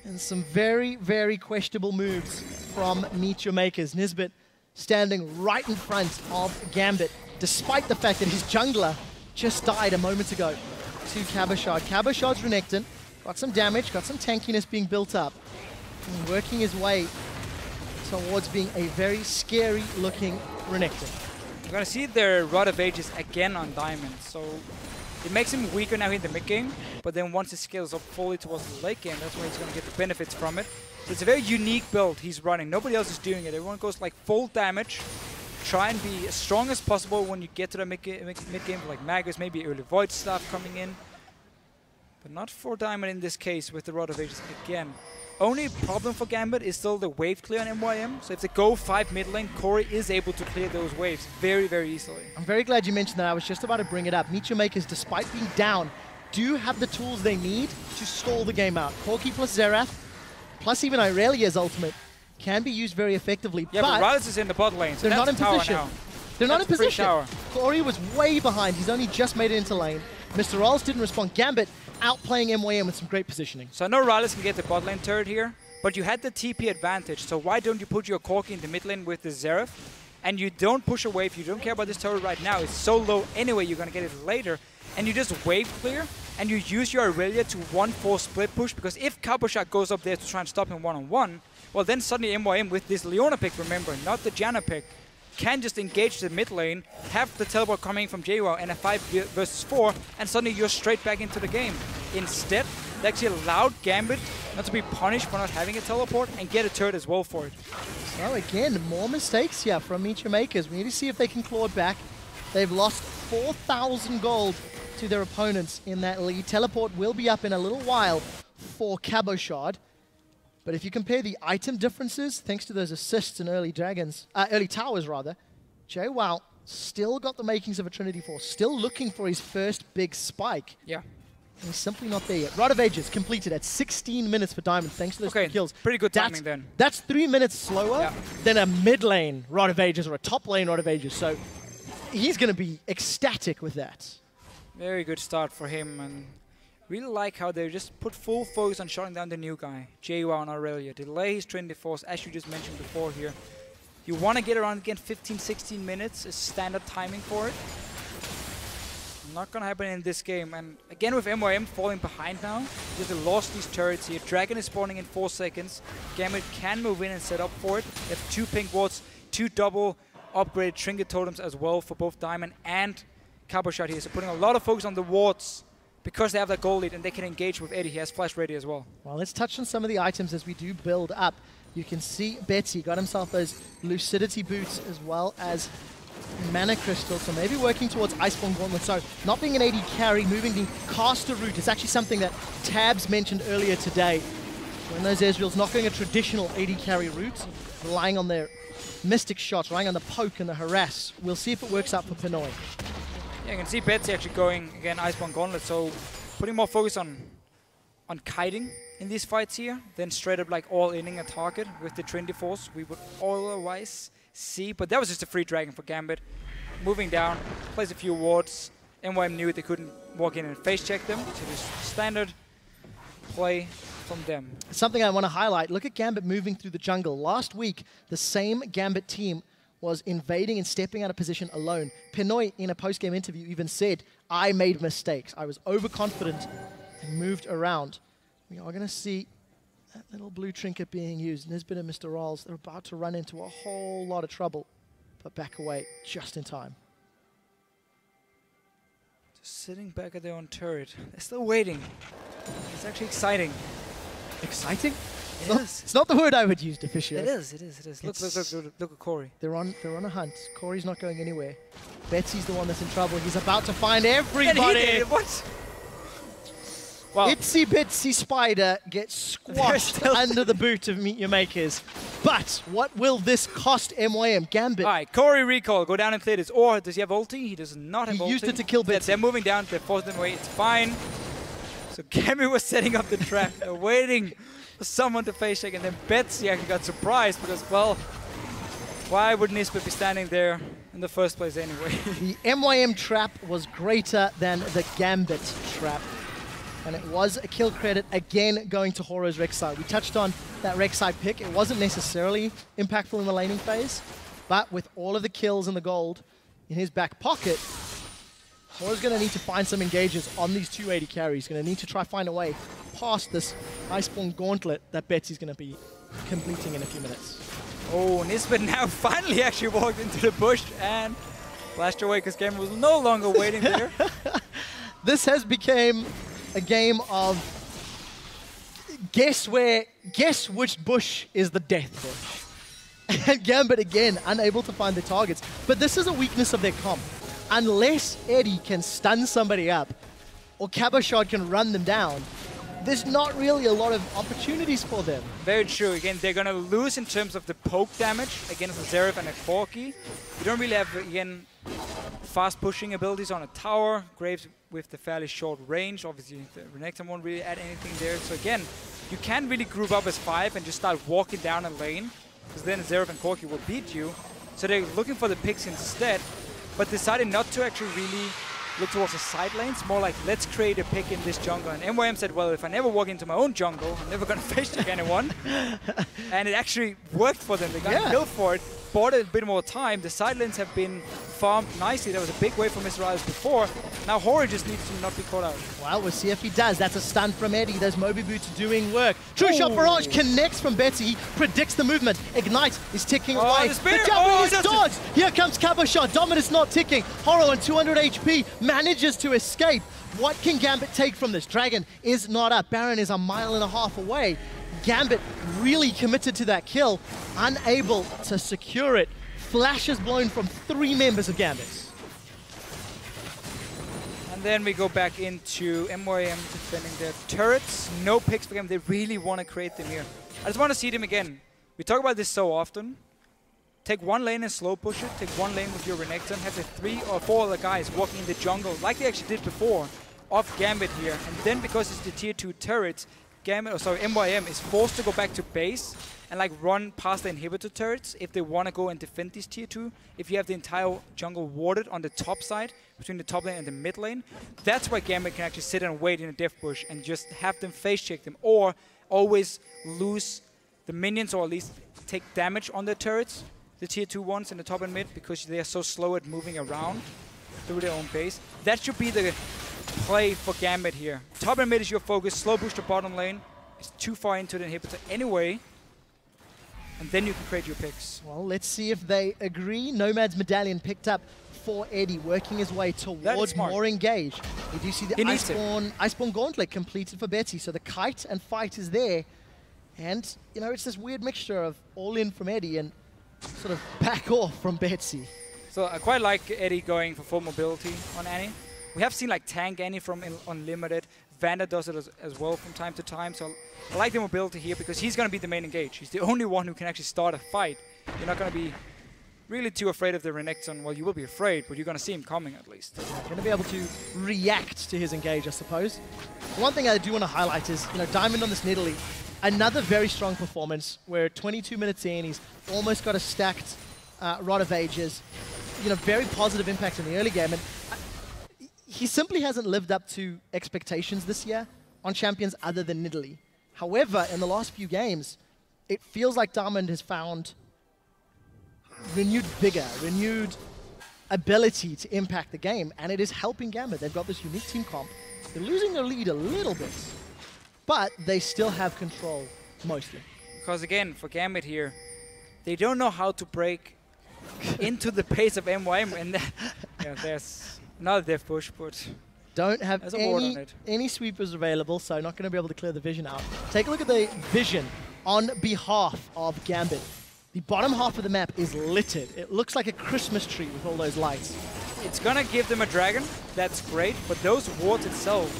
And some very, very questionable moves from Meet Your Makers. Nisbet standing right in front of Gambit, despite the fact that his jungler just died a moment ago to Cabochon. Cabochon's Renekton got some damage, got some tankiness being built up, and working his way towards being a very scary-looking Renekton. We're going to see their Rod of Ages again on Diamond, so it makes him weaker now in the mid game, but then once he scales up fully towards the late game, that's when he's going to get the benefits from it. So it's a very unique build he's running. Nobody else is doing it. Everyone goes like full damage, try and be as strong as possible when you get to the mid game, like Magus, maybe early Void stuff coming in. But not for Diamond in this case with the Rod of Ages again. Only problem for Gambit is still the wave clear on MYM. So if they go 5 mid lane, Corey is able to clear those waves very, very easily. I'm very glad you mentioned that. I was just about to bring it up. Meet Your Makers, despite being down, do have the tools they need to stall the game out. Corki plus Xerath, plus even Irelia's ultimate, can be used very effectively. Yeah, but Ryze is in the bot lane, so they're not in position. Now. They're not in That's position. Tower. Corey was way behind. He's only just made it into lane. Mr. Rolls didn't respond. Gambit outplaying MYM with some great positioning. So I know Rylas can get the bot lane turret here, but you had the TP advantage. So why don't you put your Corki in the mid lane with the Xerath? And you don't push a wave. You don't care about this turret right now. It's so low anyway. You're going to get it later. And you just wave clear, and you use your Irelia to 1-4 split push, because if Cabochon goes up there to try and stop him one-on-one, well, then suddenly MYM with this Leona pick, remember, not the Janna pick, can just engage the mid lane, have the teleport coming from JWoww and a 5 versus 4, and suddenly you're straight back into the game. Instead, they actually allowed Gambit not to be punished for not having a teleport and get a turret as well for it. So again, more mistakes here from Meet Your Makers. We need to see if they can claw it back. They've lost 4,000 gold to their opponents in that lead. Teleport will be up in a little while for Cabochon. But if you compare the item differences, thanks to those assists in early towers rather, JWoww still got the makings of a Trinity Force, still looking for his first big spike. Yeah. He's simply not there yet. Rod of Ages completed at 16 minutes for Diamond, thanks to those 3 kills. Pretty good timing then. That's 3 minutes slower than a mid lane Rod of Ages or a top lane Rod of Ages. So he's going to be ecstatic with that. Very good start for him, and really like how they just put full focus on shutting down the new guy, JWoww and Irelia. Delay his Trinity Force, as you just mentioned before here. You want to get around again 15-16 minutes is standard timing for it. Not going to happen in this game. And again with MYM falling behind now, because they lost these turrets here. Dragon is spawning in 4 seconds. Gambit can move in and set up for it. They have 2 pink wards, 2 double upgraded trinket totems as well for both Diamond and Cabochon here. So putting a lot of focus on the wards, because they have that goal lead and they can engage with Eddie. He has flash ready as well. Well, let's touch on some of the items as we do build up. You can see Betsy got himself those Lucidity boots as well as Mana Crystal, so maybe working towards Iceborne Gauntlet. So not being an AD carry, moving the caster route is actually something that Tabs mentioned earlier today. When those Ezreal's not going a traditional AD carry route, relying on their Mystic shots, relying on the poke and the harass. We'll see if it works out for Pinoy. Yeah, you can see Betsy actually going, again, Iceborne Gauntlet, so putting more focus on kiting in these fights here, then straight up like all-inning a target with the Trinity Force we would otherwise see. But that was just a free dragon for Gambit. Moving down, plays a few wards. MYM knew they couldn't walk in and face check them, so just standard play. from them. Something I want to highlight, look at Gambit moving through the jungle. Last week, the same Gambit team was invading and stepping out of position alone. Pinoy, in a post-game interview, even said, I made mistakes. I was overconfident and moved around. We are going to see that little blue trinket being used. Nisbet and Mr. Rolls, they're about to run into a whole lot of trouble, but back away just in time. Just sitting back at their own turret. They're still waiting. It's actually exciting. Exciting? It is. It's not the word I would use, Deficio. It is, it is, it is. Look at Corey. They're on a hunt. Corey's not going anywhere. Betsy's the one that's in trouble. He's about to find everybody. And he did. What? Wow. Itsy Bitsy Spider gets squashed under the boot of Meet Your Makers. But what will this cost MYM? Gambit. All right, Corey recall. Go down and clear this. Or does he have ulti? He does not have ulti. He used it to kill Bitsy. They're moving down. They're forcing them away. It's fine. So Gambit was setting up the trap. They're waiting for someone to face check. And then Betsy actually got surprised because, well, why would Nisbet be standing there in the first place anyway? The MYM trap was greater than the Gambit trap. And it was a kill credit, again, going to Horo's Rek'Sai. We touched on that Rek'Sai pick. It wasn't necessarily impactful in the laning phase, but with all of the kills and the gold in his back pocket, Horo's going to need to find some engages on these 280 carries. He's going to need to try find a way past this Iceborne Gauntlet that Betsy's going to be completing in a few minutes. Oh, Nisbet now finally actually walked into the bush and flashed away because Gambit was no longer waiting there. This has become a game of guess which bush is the death bush. And Gambit again unable to find the targets. But this is a weakness of their comp. Unless Eddie can stun somebody up or Cabochard can run them down, there's not really a lot of opportunities for them. Very true. Again, they're going to lose in terms of the poke damage against a Xerath and a Corki. You don't really have, again, fast pushing abilities on a tower. Graves with the fairly short range. Obviously, the Renekton won't really add anything there. So again, you can't really group up as 5 and just start walking down a lane, because then Xerath and Corki will beat you. So they're looking for the picks instead, but decided not to actually really look towards the side lanes, more like, let's create a pick in this jungle. And MYM said, well, if I never walk into my own jungle, I'm never going to face check anyone. And it actually worked for them. They got built for it, bought it a bit more time. The side lanes have been farmed nicely. That was a big way for Mr. Riles before. Now Horo just needs to not be caught out. Well, we'll see if he does. That's a stun from Eddie. There's Moby Boots doing work. True Shot Barrage connects from Betsy. He predicts the movement. Ignite is ticking away. The Japanese dodge. Here comes Cabochard. Dominus not ticking. Horo on 200 HP manages to escape. What can Gambit take from this? Dragon is not up. Baron is 1.5 miles away. Gambit really committed to that kill, unable to secure it. Flashes blown from 3 members of Gambit. And then we go back into MYM defending their turrets. No picks for them. They really want to create them here. I just want to see them again. We talk about this so often. Take one lane and slow push it. Take one lane with your Renekton. Have the 3 or 4 other guys walking in the jungle, like they actually did before, off Gambit here. And then because it's the tier 2 turrets, MYM is forced to go back to base and like run past the inhibitor turrets if they want to go and defend these tier 2. If you have the entire jungle warded on the top side, between the top lane and the mid lane, that's why Gambit can actually sit and wait in a death bush and just have them face check them, or always lose the minions, or at least take damage on their turrets, the tier 2 ones in the top and mid, because they are so slow at moving around through their own base. That should be the play for Gambit here. Top and mid is your focus. Slow boost the bottom lane. It's too far into the inhibitor anyway. And then you can create your picks. Well, let's see if they agree. Nomad's Medallion picked up for Eddie, working his way towards more engage. We do see the Iceborne Gauntlet completed for Betsy, so the kite and fight is there. And, you know, it's this weird mixture of all in from Eddie and sort of back off from Betsy. So I quite like Eddie going for full mobility on Annie. We have seen like tank Annie from Unlimited. Vander does it as well from time to time. So I like the mobility here because he's going to be the main engage. He's the only one who can actually start a fight. You're not going to be really too afraid of the Renekton. Well, you will be afraid, but you're going to see him coming at least. You're going to be able to react to his engage, I suppose. One thing I do want to highlight is, you know, Diamond on this Nidalee, another very strong performance where 22 minutes in, he's almost got a stacked Rod of Ages. You know, very positive impact in the early game. And he simply hasn't lived up to expectations this year on champions other than Nidalee. However, in the last few games, it feels like Diamond has found renewed vigor, renewed ability to impact the game, and it is helping Gambit. They've got this unique team comp. They're losing their lead a little bit, but they still have control, mostly. Because again, for Gambit here, they don't know how to break into the pace of MYM, and there's another death push, but Don't have there's a ward on it. any sweepers available, so not going to be able to clear the vision out. Take a look at the vision on behalf of Gambit. The bottom half of the map is littered. It looks like a Christmas tree with all those lights. It's gonna give them a dragon, that's great, but those wards itself,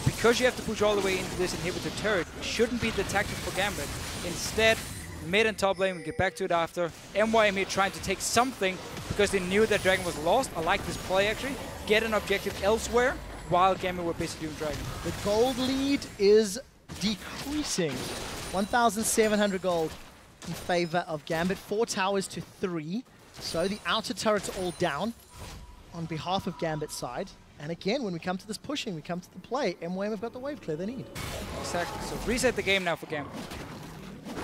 because you have to push all the way into this inhibitor turret, shouldn't be the tactic for Gambit. Instead, mid and top lane, we get back to it after. MYM here trying to take something because they knew that dragon was lost. I like this play actually. Get an objective elsewhere while Gambit were basically doing dragon. The gold lead is decreasing. 1,700 gold in favor of Gambit. 4 towers to 3. So the outer turrets are all down on behalf of Gambit's side. And again, when we come to this pushing, we come to the play. MYM have got the wave clear they need. Exactly. So reset the game now for Gambit.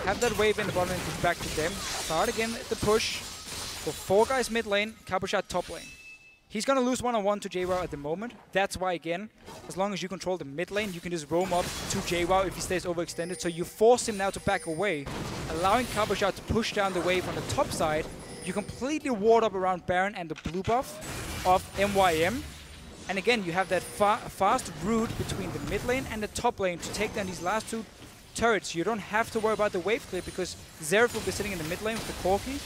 Have that wave in the bottom lane, push back to them. Start again at the push. For 4 guys mid lane, Cabochard top lane. He's going to lose one-on-one to JWoww at the moment. That's why, again, as long as you control the mid lane, you can just roam up to JWoww if he stays overextended. So you force him now to back away, allowing Cabochard to push down the wave on the top side. You completely ward up around Baron and the blue buff of MYM. And again, you have that fast route between the mid lane and the top lane to take down these last 2 turrets. You don't have to worry about the wave clear because Xerath will be sitting in the mid lane with the Corki.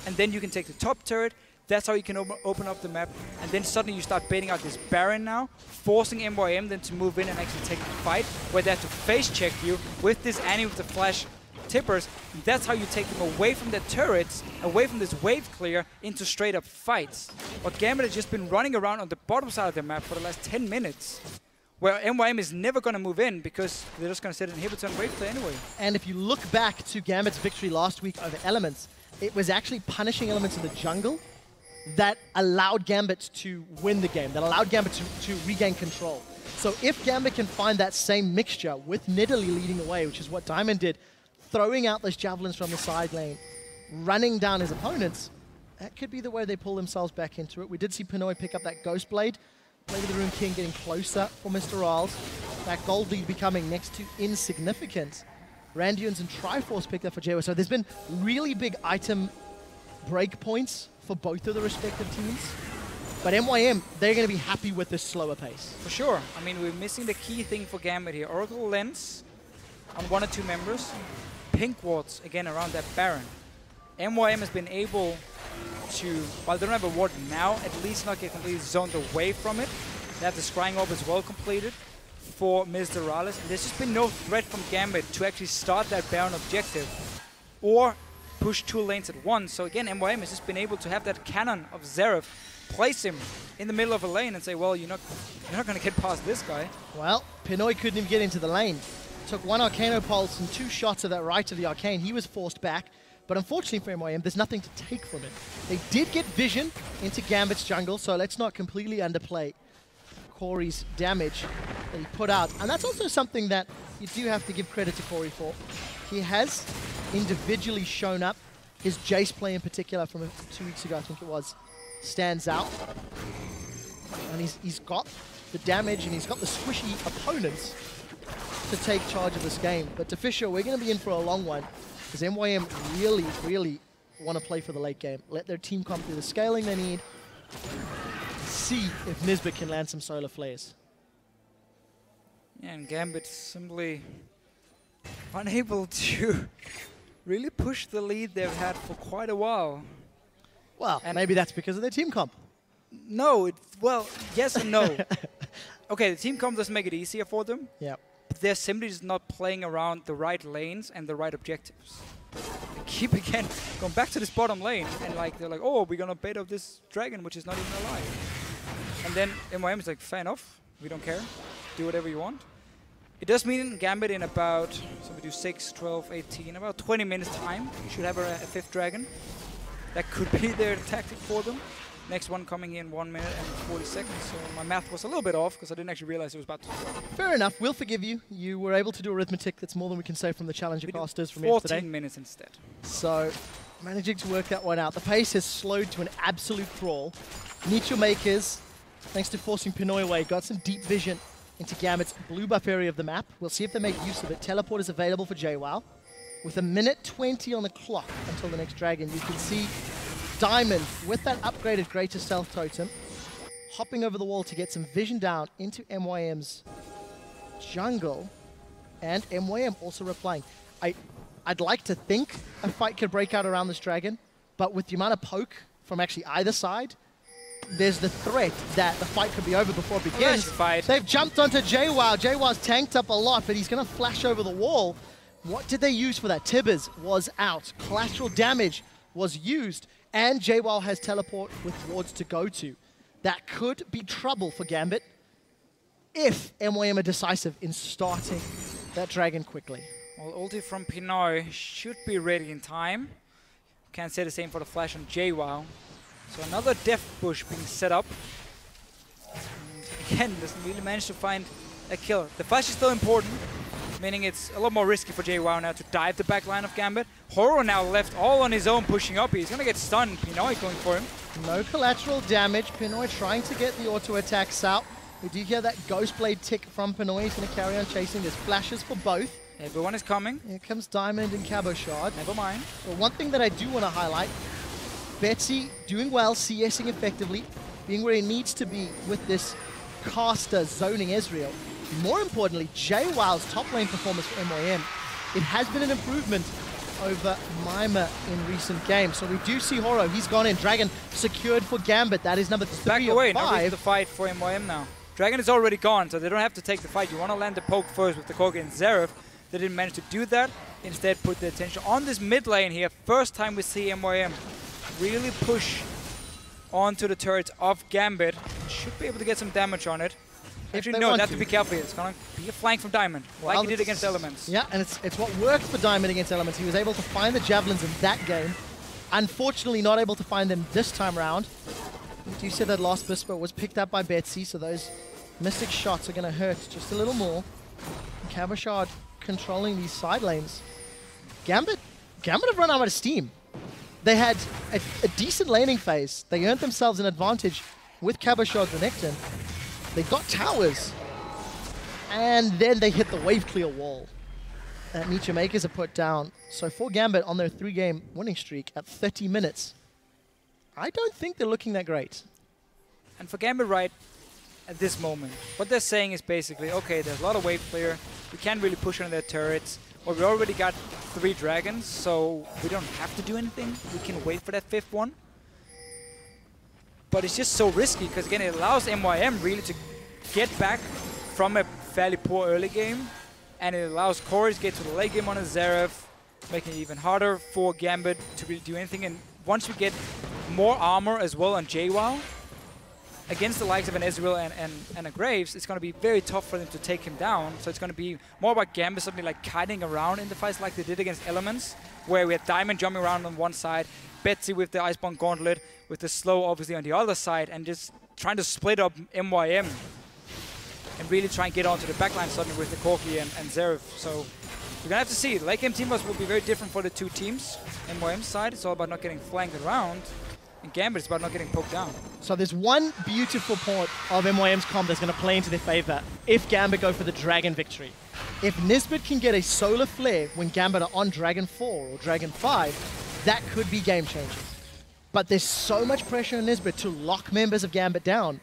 And then you can take the top turret. That's how you can open up the map. And then suddenly you start baiting out this Baron now, forcing MYM then to move in and actually take the fight, where they have to face check you with this Annie with the flash tippers. And that's how you take them away from the turrets, away from this wave clear, into straight up fights. But Gambit has just been running around on the bottom side of the map for the last 10 minutes. Where MYM is never going to move in because they're just going to set an inhibitor and wave clear anyway. And if you look back to Gambit's victory last week over Elements, it was actually punishing Elements in the jungle that allowed Gambit to win the game, that allowed Gambit to regain control. So if Gambit can find that same mixture with Nidalee leading the way, which is what Diamond did, throwing out those javelins from the side lane, running down his opponents, that could be the way they pull themselves back into it. We did see Pinoy pick up that Ghost Blade. Blade of the Rune King getting closer for Mr. Riles. That gold lead becoming next to insignificant. Randuin's and Triforce picked up for JWoww. So there's been really big item breakpoints for both of the respective teams. But MYM, they're going to be happy with this slower pace. For sure. I mean, we're missing the key thing for Gambit here. Oracle Lens on 1 or 2 members. Pink wards, again, around that Baron. MYM has been able to, while they don't have a ward now, at least not get completely zoned away from it. They have the Scrying Orb as well completed for Mr. Riles. And there's just been no threat from Gambit to actually start that Baron objective or push 2 lanes at once. So again, MYM has just been able to have that cannon of Xerath, place him in the middle of a lane and say, well, you're not going to get past this guy. Well, Pinoy couldn't even get into the lane. Took 1 Arcano Pulse and 2 shots of that right of the Arcane. He was forced back. But unfortunately for MYM, there's nothing to take from it. They did get vision into Gambit's jungle, so let's not completely underplay Corey's damage that he put out. And that's also something that you do have to give credit to Corey for. He has individually shown up. His Jace play in particular from 2 weeks ago, I think it was, stands out. And he's got the damage and he's got the squishy opponents to take charge of this game. But Deficio, we're going to be in for a long one. Because MYM really want to play for the late game. Let their team come through the scaling they need. See if Nisbet can land some solar flares. Yeah, and Gambit simply unable to really push the lead they've had for quite a while. Well, and maybe that's because of their team comp. No, well, yes and no. Okay, the team comp does make it easier for them. Yeah. But they're simply just not playing around the right lanes and the right objectives. They keep again going back to this bottom lane and like they're like, oh, we're gonna bait up this dragon which is not even alive. And then MYM is like, fair enough, we don't care. Do whatever you want. It does mean Gambit in about, so we do 6, 12, 18, about 20 minutes time. You should have a 5th dragon. That could be their tactic for them. Next one coming in 1 minute and 40 seconds. So my math was a little bit off because I didn't actually realize it was about to start. Fair enough. We'll forgive you. You were able to do arithmetic. That's more than we can say from the Challenger We did casters from 14 yesterday. minutes instead. So, managing to work that one out. The pace has slowed to an absolute crawl. Meet Your Makers, thanks to forcing Pinoy away, got some deep vision into Gambit's blue buff area of the map. We'll see if they make use of it. Teleport is available for JWoww. With a minute 20 on the clock until the next dragon, you can see Diamond with that upgraded Greater Stealth Totem hopping over the wall to get some vision down into MYM's jungle. And MYM also replying. I'd like to think a fight could break out around this dragon, but with the amount of poke from actually either side, there's the threat that the fight could be over before it begins. Fight. They've jumped onto JWoww. JWoww's tanked up a lot, but he's going to flash over the wall. What did they use for that? Tibbers was out. Collateral damage was used, and JWoww has teleport with wards to go to. That could be trouble for Gambit if MYM are decisive in starting that dragon quickly. Well, ulti from Pinoy should be ready in time. Can't say the same for the flash on JWoww. So another death bush being set up. And again, doesn't really manage to find a kill. The flash is still important, meaning it's a lot more risky for JWoww now to dive the back line of Gambit. Horo now left all on his own, pushing up. He's going to get stunned. Pinoy going for him. No collateral damage. Pinoy trying to get the auto attacks out. We do hear that Ghost Blade tick from Pinoy. He's going to carry on chasing. There's flashes for both. Everyone is coming. Here comes Diamond and Cabochard. Never mind. But one thing that I do want to highlight, Betsy doing well, CSing effectively, being where he needs to be with this caster zoning Ezreal. More importantly, JWoww's top lane performance for MYM, it has been an improvement over Mima in recent games. So we do see Horo, he's gone in. Dragon secured for Gambit. That is number 3 Back of away. 5. Now reach the fight for MYM now. Dragon is already gone, so they don't have to take the fight. You want to land the poke first with the Koga and Zeref. They didn't manage to do that. Instead, put the attention on this mid lane here. First time we see MYM really push onto the turrets of Gambit. Should be able to get some damage on it. Actually, no, they have to be careful. It's going to be a flank from Diamond, like he did against Elements. Yeah, and it's what worked for Diamond against Elements. He was able to find the Javelins in that game. Unfortunately, not able to find them this time around. You said that last Bispo was picked up by Betsy, so those Mystic shots are going to hurt just a little more. Cabochard controlling these side lanes. Gambit have run out of steam. They had a decent laning phase. They earned themselves an advantage with Cabochard Renekton. They got towers, and then they hit the wave clear wall. And Meet Your Makers are put down. So for Gambit on their 3-game winning streak at 30 minutes, I don't think they're looking that great. And for Gambit right at this moment, what they're saying is basically, okay, there's a lot of wave clear. We can't really push on their turrets. Well, we already got 3 dragons, so we don't have to do anything. We can wait for that 5th one. But it's just so risky, because again, it allows MYM really to get back from a fairly poor early game. And it allows Corey to get to the late game on a Zeref, making it even harder for Gambit to really do anything. And once we get more armor as well on JWoww, against the likes of an Ezreal and a Graves, it's going to be very tough for them to take him down. So it's going to be more about Gambit suddenly like kiting around in the fights like they did against Elements, where we had Diamond jumping around on one side, Betsy with the Iceborne Gauntlet, with the slow obviously on the other side, and just trying to split up MYM and really try and get onto the backline suddenly with the Corki and Zeref. So we're going to have to see. Late game team will be very different for the two teams. MYM's side, it's all about not getting flanked around. And Gambit is about not getting poked down. So there's one beautiful part of MYM's comp that's going to play into their favor if Gambit go for the Dragon victory. If Nisbet can get a solar flare when Gambit are on Dragon 4 or Dragon 5, that could be game changing. But there's so much pressure on Nisbet to lock members of Gambit down.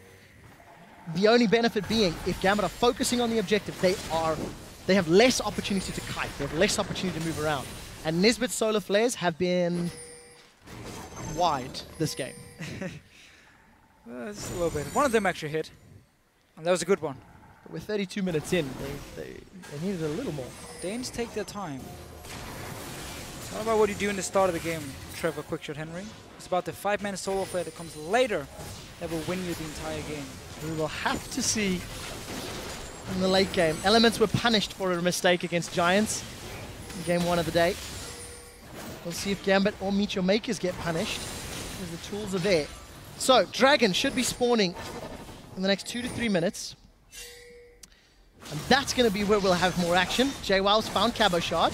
The only benefit being, if Gambit are focusing on the objective, they have less opportunity to kite. They have less opportunity to move around. And Nisbet's solar flares have been wide this game. Just a little bit. One of them actually hit. And that was a good one. But we're 32 minutes in. They needed a little more. Danes take their time. It's not about what you do in the start of the game, Trevor Quickshot Henry. It's about the 5-man solo flare that comes later that will win you the entire game. We will have to see in the late game. Elements were punished for a mistake against Giants in game 1 of the day. We'll see if Gambit or Meet Your Makers get punished, because the tools are there. So, Dragon should be spawning in the next 2 to 3 minutes. And that's going to be where we'll have more action. JWoww's found Cabo Shard.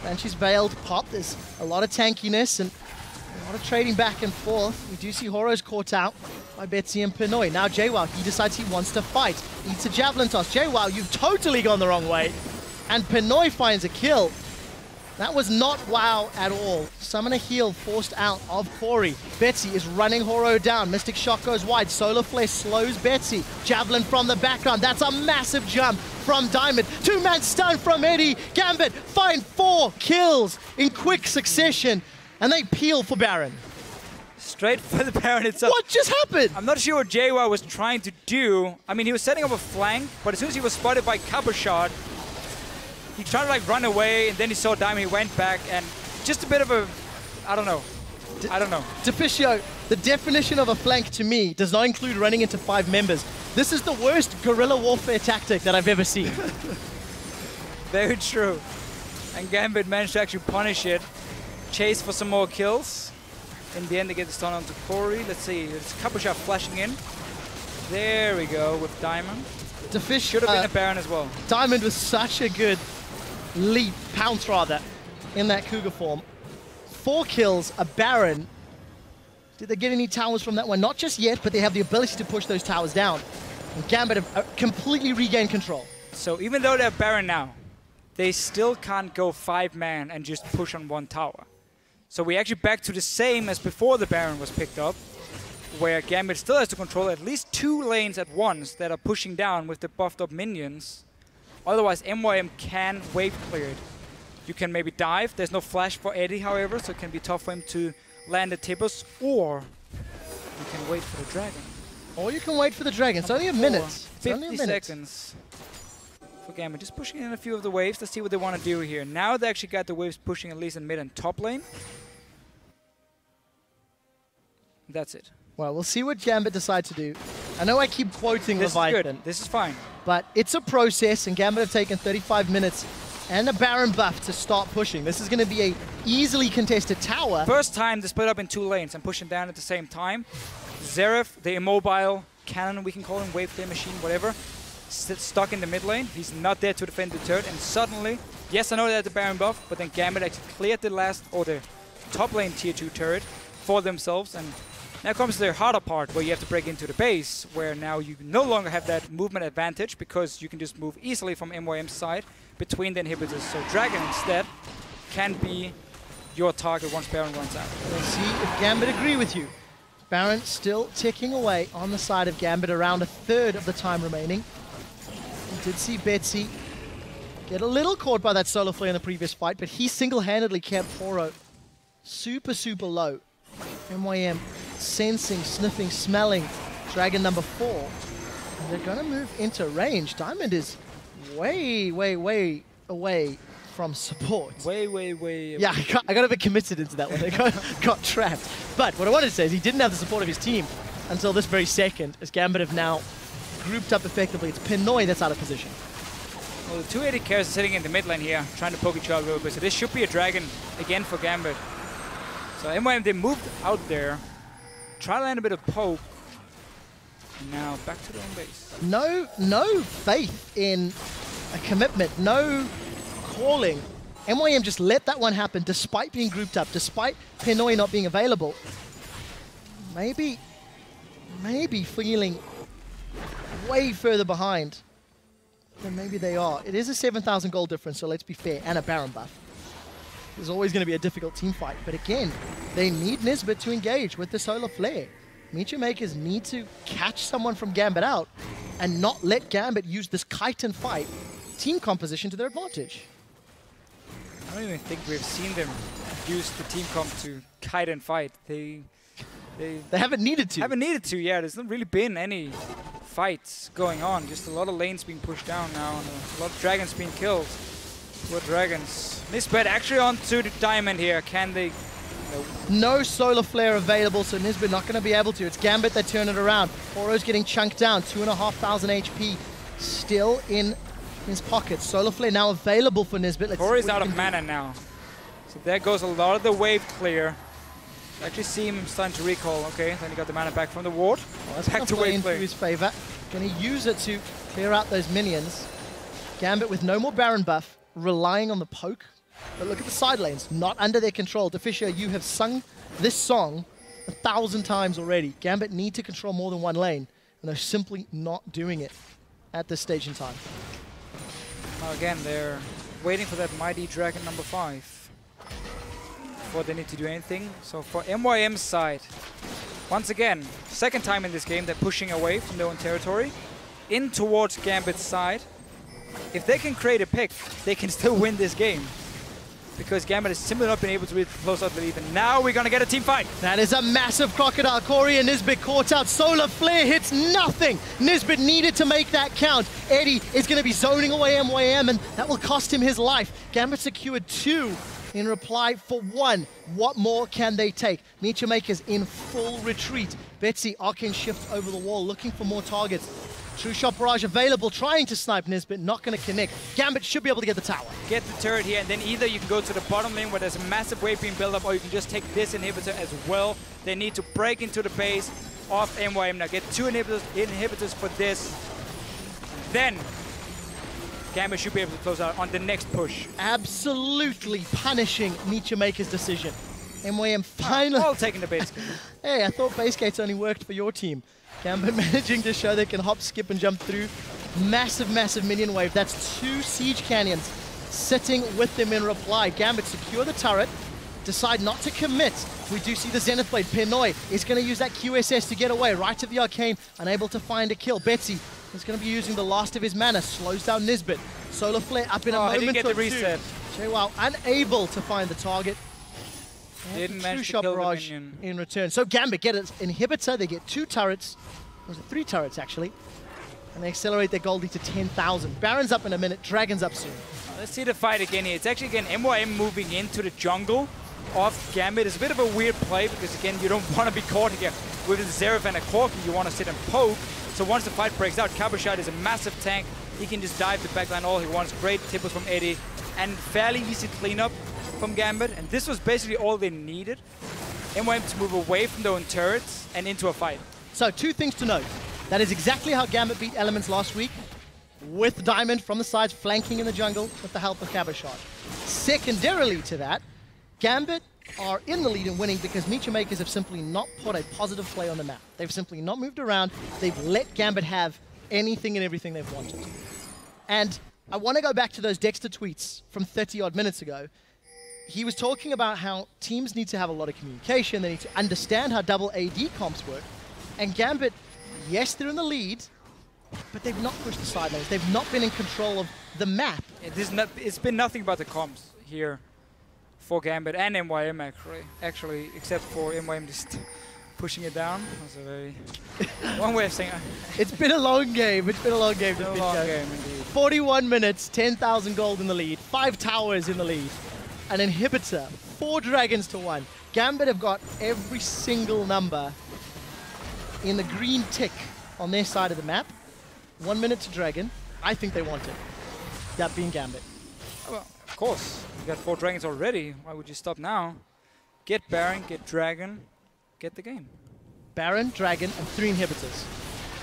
Banshee's Veiled pop. There's a lot of tankiness and a lot of trading back and forth. We do see Horo's caught out by Betsy and Pinoy. Now JWoww, he decides he wants to fight. Eats a Javelin toss. JWoww, you've totally gone the wrong way. And Pinoy finds a kill. That was not WoW at all. Summoner heal forced out of Corey. Betsy is running Horo down. Mystic Shock goes wide. Solar Flare slows Betsy. Javelin from the background. That's a massive jump from Diamond. Two-man stun from Eddie. Gambit find 4 kills in quick succession. And they peel for Baron. Straight for the Baron itself. What just happened? I'm not sure what JWoww was trying to do. I mean, he was setting up a flank, but as soon as he was spotted by Cabo Shard, he tried to like run away, and then he saw Diamond, he went back, and just a bit of a, I don't know. Deficio, the definition of a flank to me does not include running into 5 members. This is the worst guerrilla warfare tactic that I've ever seen. Very true. And Gambit managed to actually punish it. Chase for some more kills. In the end, they get the stun onto Corey. Let's see, it's Cabo Shard flashing in. There we go with Diamond. Deficio Should have been a Baron as well. Diamond was such a good leap, pounce rather, in that Cougar form. 4 kills, a Baron. Did they get any towers from that one? Not just yet, but they have the ability to push those towers down. And Gambit have completely regained control. So even though they're Baron now, they still can't go 5-man and just push on 1 tower. So we're actually back to the same as before the Baron was picked up, where Gambit still has to control at least 2 lanes at once that are pushing down with the buffed up minions. Otherwise, MYM can wave clear it. You can maybe dive. There's no flash for Eddie, however, so it can be tough for him to land the Tibus, or you can wait for the Dragon. Or you can wait for the Dragon. It's only a minute. It's only a 50 minute. seconds for Gambit. Just pushing in a few of the waves. Let's see what they want to do here. Now they actually got the waves pushing at least in mid and top lane. That's it. Well, we'll see what Gambit decide to do. I know I keep quoting This is Leviathan, good. This is fine. but it's a process, and Gambit have taken 35 minutes and a Baron buff to start pushing. This is going to be a easily contested tower. First time they split up in 2 lanes and pushing down at the same time. Xerath, the immobile cannon, we can call him, wave flare machine, whatever, stuck in the mid lane. He's not there to defend the turret, and suddenly, yes, I know they had the Baron buff, but then Gambit actually cleared the last, or the top lane tier 2 turret for themselves, and now comes the harder part where you have to break into the base, where now you no longer have that movement advantage because you can just move easily from MYM's side between the inhibitors. So Dragon instead can be your target once Baron runs out. We'll see if Gambit agree with you. Baron still ticking away on the side of Gambit, around a third of the time remaining. We did see Betsy get a little caught by that solar flare in the previous fight, but he single-handedly kept Horo super, super low. MYM sensing, sniffing, smelling Dragon number 4. And they're going to move into range. Diamond is way, way, way away from support. Way, way, way. Yeah, I got a bit committed into that one. I got trapped. But what I wanted to say is he didn't have the support of his team until this very second, as Gambit have now grouped up effectively. It's Pinoy that's out of position. Well, the 2 AD carries are sitting in the mid lane here, trying to poke each other a little bit. So this should be a Dragon again for Gambit. So MYM, they moved out there, try to land a bit of poke. And now back to their own base. No faith in a commitment, no calling. MYM just let that one happen despite being grouped up, despite Pinoy not being available. Maybe feeling way further behind than maybe they are. It is a 7,000 gold difference, so let's be fair, and a Baron buff. There's always going to be a difficult team fight, but again, they need Nisbet to engage with the solar flare. Meet Your Makers need to catch someone from Gambit out and not let Gambit use this kite and fight team composition to their advantage. I don't even think we've seen them use the team comp to kite and fight. They haven't needed to. Haven't needed to, yeah. There's not really been any fights going on. Just a lot of lanes being pushed down now and a lot of dragons being killed. Poor dragons. Nisbet actually onto the diamond here. Can they? No solar flare available, so Nisbet not going to be able to. It's Gambit that turn it around. Horo's getting chunked down. 2,500 HP still in his pocket. Solar flare now available for Nisbet. Horo's out of mana now. So there goes a lot of the wave clear. Actually seems starting to recall. Okay, then he got the mana back from the ward. Well, that's Back going to to play wave into play. his favor. Going to use it to clear out those minions. Gambit with no more Baron buff, relying on the poke. But look at the side lanes, not under their control. Deficio, you have sung this song 1,000 times already. Gambit need to control more than one lane, and they're simply not doing it at this stage in time. Now again, they're waiting for that mighty dragon number 5 before they need to do anything. So for MYM's side, once again, second time in this game, they're pushing away from their own territory in towards Gambit's side. If they can create a pick, they can still win this game, because Gambit has simply not been able to really close out the lead. And now we're going to get a team fight. That is a massive crocodile. Corey and Nisbet caught out. Solar Flare hits nothing. Nisbet needed to make that count. Eddie is going to be zoning away MYM, and that will cost him his life. Gambit secured 2 in reply for 1. What more can they take? Meteor Makers in full retreat. Betsy, Arcane shifts over the wall, looking for more targets. True Shot Barrage available, trying to snipe Nisbet, not going to connect. Gambit should be able to get the tower. Get the turret here, and then either you can go to the bottom lane where there's a massive wave being built up, or you can just take this inhibitor as well. They need to break into the base of MYM now. Get 2 inhibitors for this. Then Gambit should be able to close out on the next push. Absolutely punishing Meteor Maker's decision. MYM finally... All taking the base. Hey, I thought base gates only worked for your team. Gambit managing to show they can hop, skip, and jump through. Massive, massive minion wave. That's 2 siege cannons sitting with them in reply. Gambit secure the turret, decide not to commit. We do see the Zenith Blade. Pinoy is going to use that QSS to get away. Right to the Arcane, unable to find a kill. Betsy is going to be using the last of his mana, slows down Nisbet. Solar Flare up in a moment he didn't get or the reset. two. JWoww unable to find the target. Didn't True manage to Shot kill the Barrage minion. in return. So Gambit get an inhibitor, they get 2 turrets. Was it 3 turrets actually? And they accelerate their Goldie to 10,000. Baron's up in a minute, Dragon's up soon. Let's see the fight again here. It's actually, again, MYM moving into the jungle of Gambit. It's a bit of a weird play because, again, you don't want to be caught here with a Zeref and a Corki. You want to sit and poke. So once the fight breaks out, Cabochard is a massive tank. He can just dive the backline all he wants. Great tippers from Eddie. And fairly easy cleanup from Gambit. And this was basically all they needed. MYM to move away from their own turrets and into a fight. So 2 things to note. That is exactly how Gambit beat Elements last week, with Diamond from the sides flanking in the jungle with the help of Cabochard. Secondarily to that, Gambit are in the lead and winning because Meteor Makers have simply not put a positive play on the map. They've simply not moved around. They've let Gambit have anything and everything they've wanted. And I want to go back to those Dexter tweets from 30-odd minutes ago. He was talking about how teams need to have a lot of communication. They need to understand how double AD comps work. And Gambit, yes, they're in the lead, but they've not pushed the side lanes. They've not been in control of the map. It's been nothing but the comms here for Gambit and MYM actually, except for MYM just pushing it down. That's a very one way of saying it. It's been a long game. It's been a long game. It's been a long game indeed. 41 minutes, 10,000 gold in the lead, 5 towers in the lead, an inhibitor, 4 dragons to 1. Gambit have got every single number in the green tick on their side of the map. 1 minute to dragon. I think they want it. That being Gambit. Well, of course. You got 4 dragons already. Why would you stop now? Get Baron, get Dragon, get the game. Baron, Dragon, and 3 inhibitors.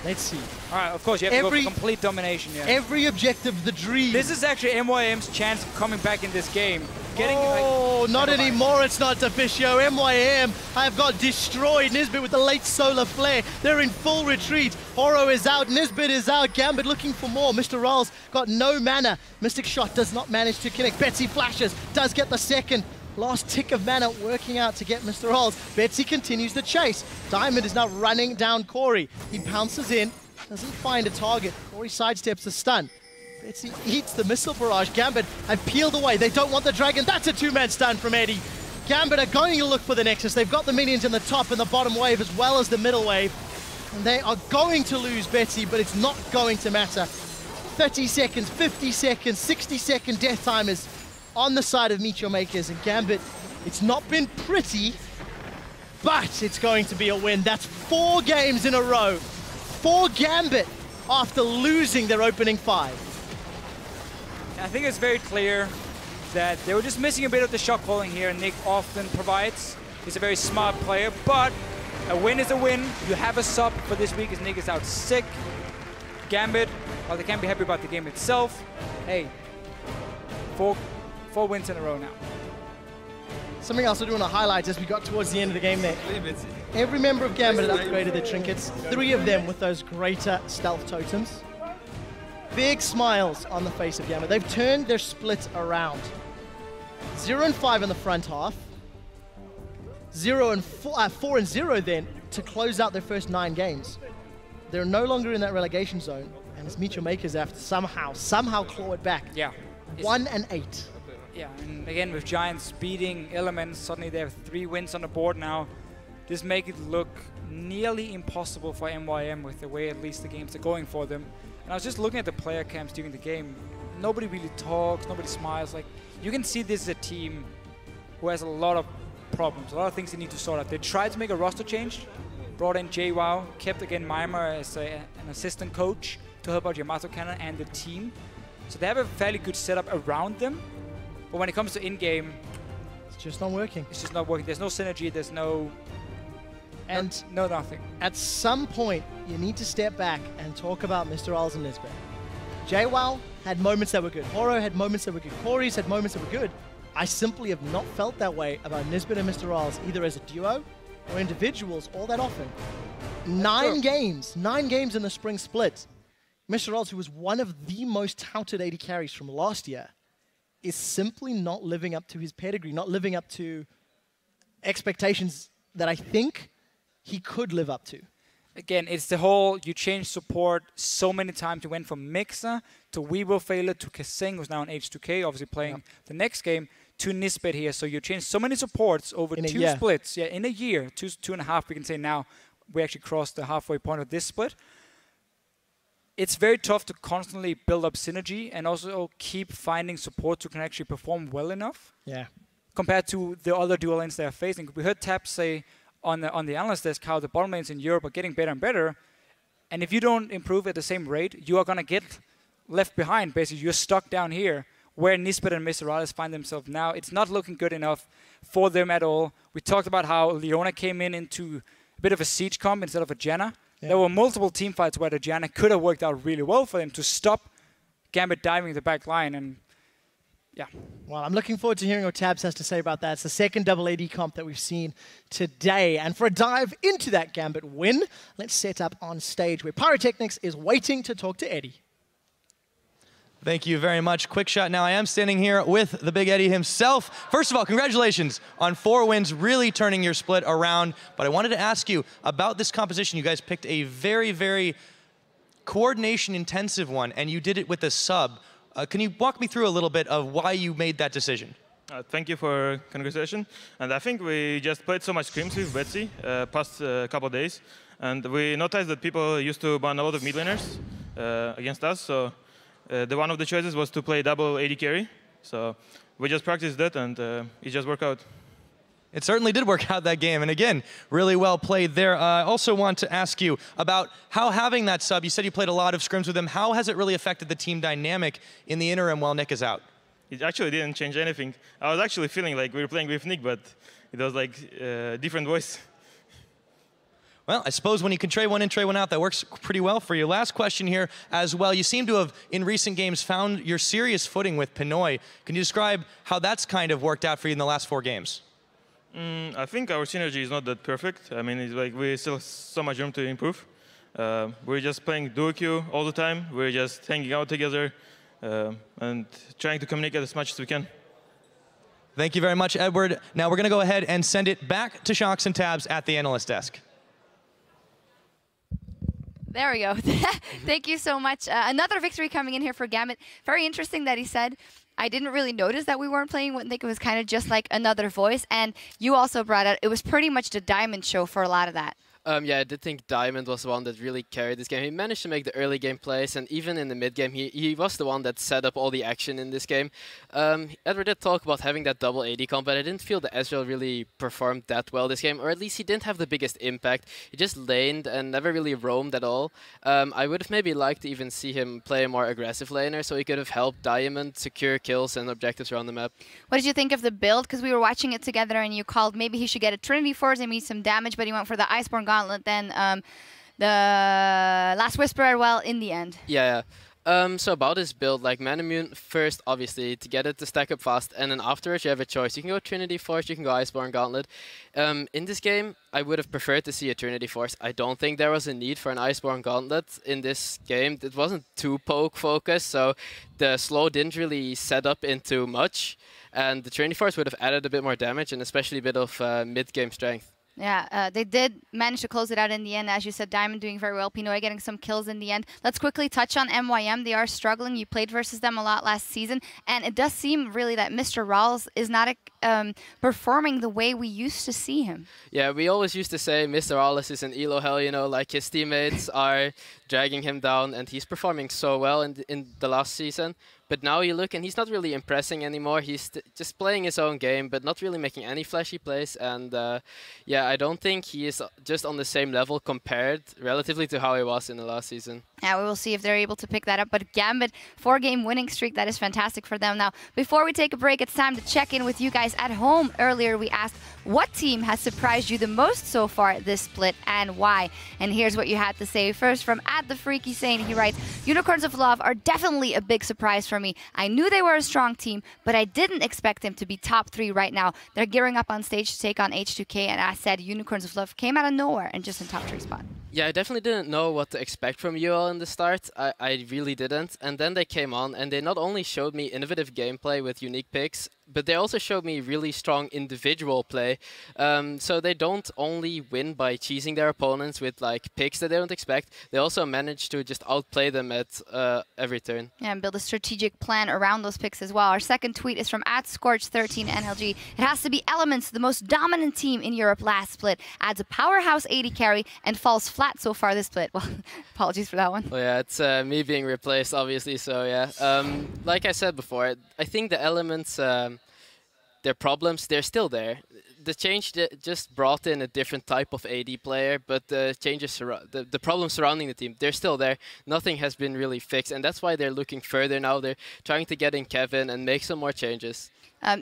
Let's see. All right, of course, you have to go for complete domination here. Every objective, the dream. This is actually MYM's chance of coming back in this game. Not anymore. It's not Deficio. MYM have got destroyed. Nisbet with the late solar flare. They're in full retreat. Horo is out. Nisbet is out. Gambit looking for more. Mr. Rolls got no mana. Mystic Shot does not manage to connect. Betsy flashes. Does get the second. Last tick of mana working out to get Mr. Rolls. Betsy continues the chase. Diamond is now running down Corey. He pounces in. Doesn't find a target. Corey sidesteps the stun. Betsy eats the missile barrage. Gambit have peeled away. They don't want the dragon. That's a 2-man stun from Eddie. Gambit are going to look for the Nexus. They've got the minions in the top and the bottom wave as well as the middle wave. And they are going to lose Betsy, but it's not going to matter. 30 seconds, 50 seconds, 60-second death timers on the side of Meteor Makers. And Gambit, it's not been pretty, but it's going to be a win. That's 4 games in a row for Gambit after losing their opening 5. I think it's very clear that they were just missing a bit of the shot calling here, and Nick often provides. He's a very smart player, but a win is a win. You have a sub for this week as Nick is out sick. Gambit, while they can't be happy about the game itself, hey, four wins in a row now. Something else I do want to highlight as we got towards the end of the game there. Every member of Gambit had upgraded their trinkets, 3 of them with those greater stealth totems. Big smiles on the face of Gambit. They've turned their split around. 0-5 in the front half. 4-0 then to close out their first 9 games. They're no longer in that relegation zone, and it's Meet Your Makers have to somehow claw it back. Yeah. 1-8. Yeah, and again with Giants beating Elements, suddenly they have 3 wins on the board now. This makes it look nearly impossible for MYM with the way at least the games are going for them. And I was just looking at the player camps during the game. Nobody really talks, nobody smiles. Like, you can see this is a team who has a lot of problems, a lot of things they need to sort out. They tried to make a roster change, brought in JWoww, kept again Mimer as an assistant coach to help out Yamato Cannon and the team. So they have a fairly good setup around them. But when it comes to in-game, it's just not working. It's just not working. There's no synergy, there's no... And no nothing. At some point, you need to step back and talk about Mr. Alz and Nisbet. JWoww had moments that were good. Horo had moments that were good. Corey's had moments that were good. I simply have not felt that way about Nisbet and Mr. Alz, either as a duo or individuals all that often. 9 games in the spring split. Mr. Alz, who was one of the most touted AD carries from last year, is simply not living up to his pedigree, not living up to expectations that I think he could live up to. Again, it's the whole, you change support so many times. You went from Mixer to Weeble Failure to Kasing, who's now in H2K, obviously playing the next game, to Nisbet here. So you changed so many supports over 2 splits. Yeah, in a year, 2.5 we can say now. We actually crossed the halfway point of this split. It's very tough to constantly build up synergy and also keep finding supports who can actually perform well enough. Yeah. Compared to the other dual lanes they are facing. We heard Tab say on the analyst desk how the bottom lanes in Europe are getting better and better. And if you don't improve at the same rate, you are going to get left behind. Basically, you're stuck down here where Nisbet and Mr. Alice find themselves now. It's not looking good enough for them at all. We talked about how Leona came into a bit of a siege comp instead of a Janna. Yeah. There were multiple team fights where the Janna could have worked out really well for them to stop Gambit diving the back line. And yeah. Well, I'm looking forward to hearing what Tabs has to say about that. It's the second double AD comp that we've seen today. And for a dive into that Gambit win, let's set up on stage where Pyrotechnics is waiting to talk to Eddie. Thank you very much. Quick shot. Now I am standing here with the Big Eddie himself. First of all, congratulations on 4 wins, really turning your split around. But I wanted to ask you about this composition. You guys picked a very, very coordination-intensive one, and you did it with a sub. Can you walk me through a little bit of why you made that decision? Thank you for congratulations. And I think we just played so much scrims with Betsy past couple of days. And we noticed that people used to ban a lot of mid laners against us. So one of the choices was to play double AD carry. So we just practiced that, and it just worked out. It certainly did work out that game. And again, really well played there. I also want to ask you about how having that sub, you said you played a lot of scrims with him. How has it really affected the team dynamic in the interim while Nick is out? It actually didn't change anything. I was actually feeling like we were playing with Nick, but it was like a different voice. Well, I suppose when you can trade one in, trade one out, that works pretty well for you. Last question here as well. You seem to have, in recent games, found your serious footing with Pinoy. Can you describe how that's kind of worked out for you in the last 4 games? I think our synergy is not that perfect. I mean, it's like we still have so much room to improve. We're just playing duo queue all the time. We're just hanging out together and trying to communicate as much as we can. Thank you very much, Edward. Now we're going to go ahead and send it back to Shox and Tabs at the analyst desk. There we go. Thank you so much. Another victory coming in here for Gambit. Very interesting that he said, I didn't really notice that we weren't playing. I think it was kind of just like another voice. And you also brought out, it was pretty much the diamond show for a lot of that. Yeah, I did think Diamond was the one that really carried this game. He managed to make the early game plays, and even in the mid game, he was the one that set up all the action in this game. Edward did talk about having that double AD comp, but I didn't feel that Ezreal really performed that well this game, or at least he didn't have the biggest impact. He just laned and never really roamed at all. I would have maybe liked to even see him play a more aggressive laner, so he could have helped Diamond secure kills and objectives around the map. What did you think of the build? Because we were watching it together and you called maybe he should get a Trinity Force and maybe some damage, but he went for the Iceborne Gauntlet, then the Last Whisper, well, in the end. Yeah. So about this build, like Manamune, first, obviously, to get it to stack up fast, and then afterwards you have a choice. You can go Trinity Force, you can go Iceborne Gauntlet. In this game, I would have preferred to see a Trinity Force. I don't think there was a need for an Iceborne Gauntlet in this game. It wasn't too poke focused, so the slow didn't really set up into much, and the Trinity Force would have added a bit more damage and especially a bit of mid-game strength. Yeah, they did manage to close it out in the end. As you said, Diamond doing very well. Pinoy getting some kills in the end. Let's quickly touch on MYM. They are struggling. You played versus them a lot last season. And it does seem really that Mr. Rawls is not performing the way we used to see him. Yeah, we always used to say Mr. Rawls is an elo hell, you know, like his teammates are dragging him down. And he's performing so well in the last season. But now you look and he's not really impressing anymore. He's just playing his own game, but not really making any flashy plays. And yeah, I don't think he is just on the same level compared relatively to how he was in the last season. Yeah, we will see if they're able to pick that up. But Gambit, 4-game winning streak, that is fantastic for them. Now, before we take a break, it's time to check in with you guys at home. Earlier, we asked what team has surprised you the most so far this split and why. And here's what you had to say. First, from @TheFreakySane, he writes, Unicorns of Love are definitely a big surprise for me. I knew they were a strong team, but I didn't expect them to be top 3 right now. They're gearing up on stage to take on H2K, and I said Unicorns of Love came out of nowhere and just in top 3 spot. Yeah, I definitely didn't know what to expect from you all in the start. I really didn't. And then they came on, and they not only showed me innovative gameplay with unique picks, but they also showed me really strong individual play. So they don't only win by cheesing their opponents with like picks that they don't expect, they also manage to just outplay them at every turn. Yeah, and build a strategic plan around those picks as well. Our second tweet is from @Scorch13NLG. It has to be Elements, the most dominant team in Europe last split. Adds a powerhouse 80 carry and falls flat so far this split. Well, apologies for that one. Well, yeah, it's me being replaced, obviously, so yeah. Like I said before, I think the Elements, their problems, they're still there. The change just brought in a different type of AD player, but the changes, the problems surrounding the team, they're still there. Nothing has been really fixed, and that's why they're looking further now. They're trying to get in Kevin and make some more changes.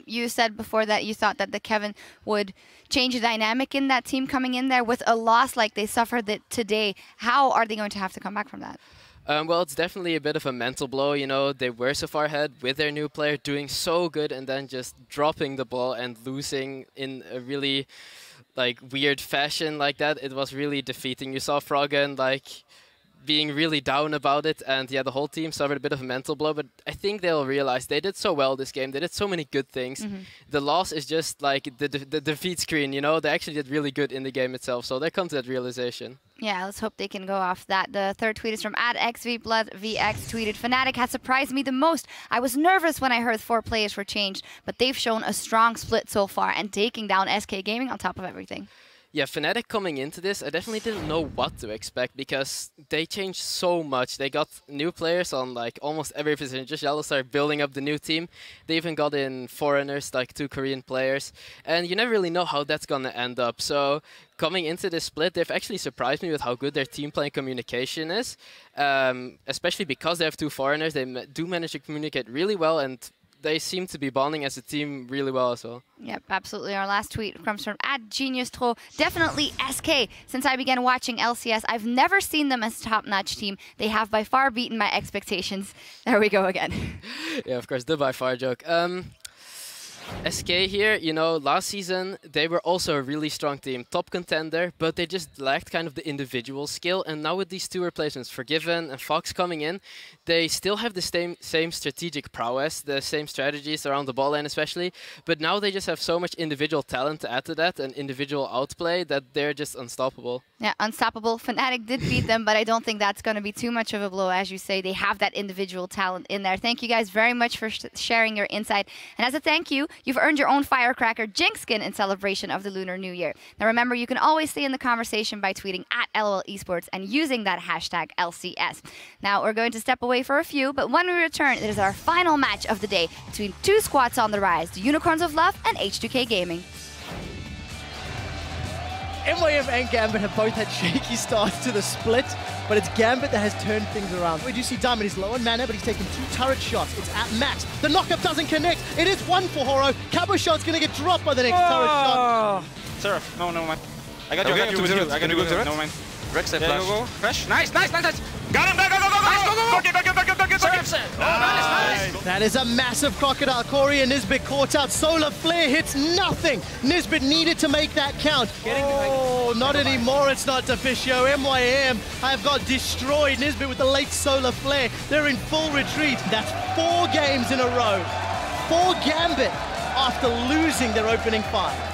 You said before that you thought that the Kevin would change the dynamic in that team coming in there. With a loss like they suffered today, how are they going to have to come back from that? Well, it's definitely a bit of a mental blow. You know, they were so far ahead with their new player, doing so good, and then just dropping the ball and losing in a really like weird fashion like that. It was really defeating. You saw Froggen like being really down about it, and yeah, the whole team suffered a bit of a mental blow, but I think they'll realize they did so well this game. They did so many good things. The loss is just like the defeat screen, you know? They actually did really good in the game itself, so they come to that realization. Yeah, let's hope they can go off that. The third tweet is from @XVBloodVX, tweeted, Fnatic has surprised me the most. I was nervous when I heard 4 players were changed, but they've shown a strong split so far and taking down SK Gaming on top of everything. Yeah, Fnatic coming into this, I definitely didn't know what to expect because they changed so much. They got new players on like almost every position. Just started building up the new team. They even got in foreigners, like 2 Korean players. And you never really know how that's going to end up. So coming into this split, they've actually surprised me with how good their team play communication is. Especially because they have 2 foreigners. They do manage to communicate really well, and they seem to be bonding as a team really well as well. Yep, absolutely. Our last tweet comes from @GeniusTro. Definitely SK. Since I began watching LCS, I've never seen them as a top-notch team. They have by far beaten my expectations. There we go again. Yeah, of course, the by far joke. SK here, you know, last season they were also a really strong team, top contender, but they just lacked kind of the individual skill. And now with these 2 replacements, Forgiven and Fox coming in, they still have the same strategic prowess, the same strategies around the ball lane especially, but now they just have so much individual talent to add to that and individual outplay that they're just unstoppable. Yeah, unstoppable. Fnatic did beat them, but I don't think that's going to be too much of a blow. As you say, they have that individual talent in there. Thank you guys very much for sharing your insight. And as a thank you, you've earned your own Firecracker Jinx skin in celebration of the Lunar New Year. Now remember, you can always stay in the conversation by tweeting at LOL Esports and using that hashtag LCS. Now we're going to step away for a few, but when we return, it is our final match of the day between two squads on the rise, the Unicorns of Love and H2K Gaming. MYM and Gambit have both had shaky starts to the split, but it's Gambit that has turned things around. We do see Diamond is low on mana, but he's taken 2 turret shots. It's at max. The knockup doesn't connect. It is 1 for Horo. Cabo shot's going to get dropped by the next turret shot. Seraph, no, never mind. I got you with you. I got you with you. Never mind. Rex, yeah, flash. go. Crash. Nice. Got him. Go. Nice, go. Nice. That is a massive Crocodile. Corey and Nisbet caught out. Solar Flare hits nothing. Nisbet needed to make that count. Oh, not anymore. It's not Deficio. MYM have got destroyed. Nisbet with the late Solar Flare. They're in full retreat. That's 4 games in a row for Gambit after losing their opening 5.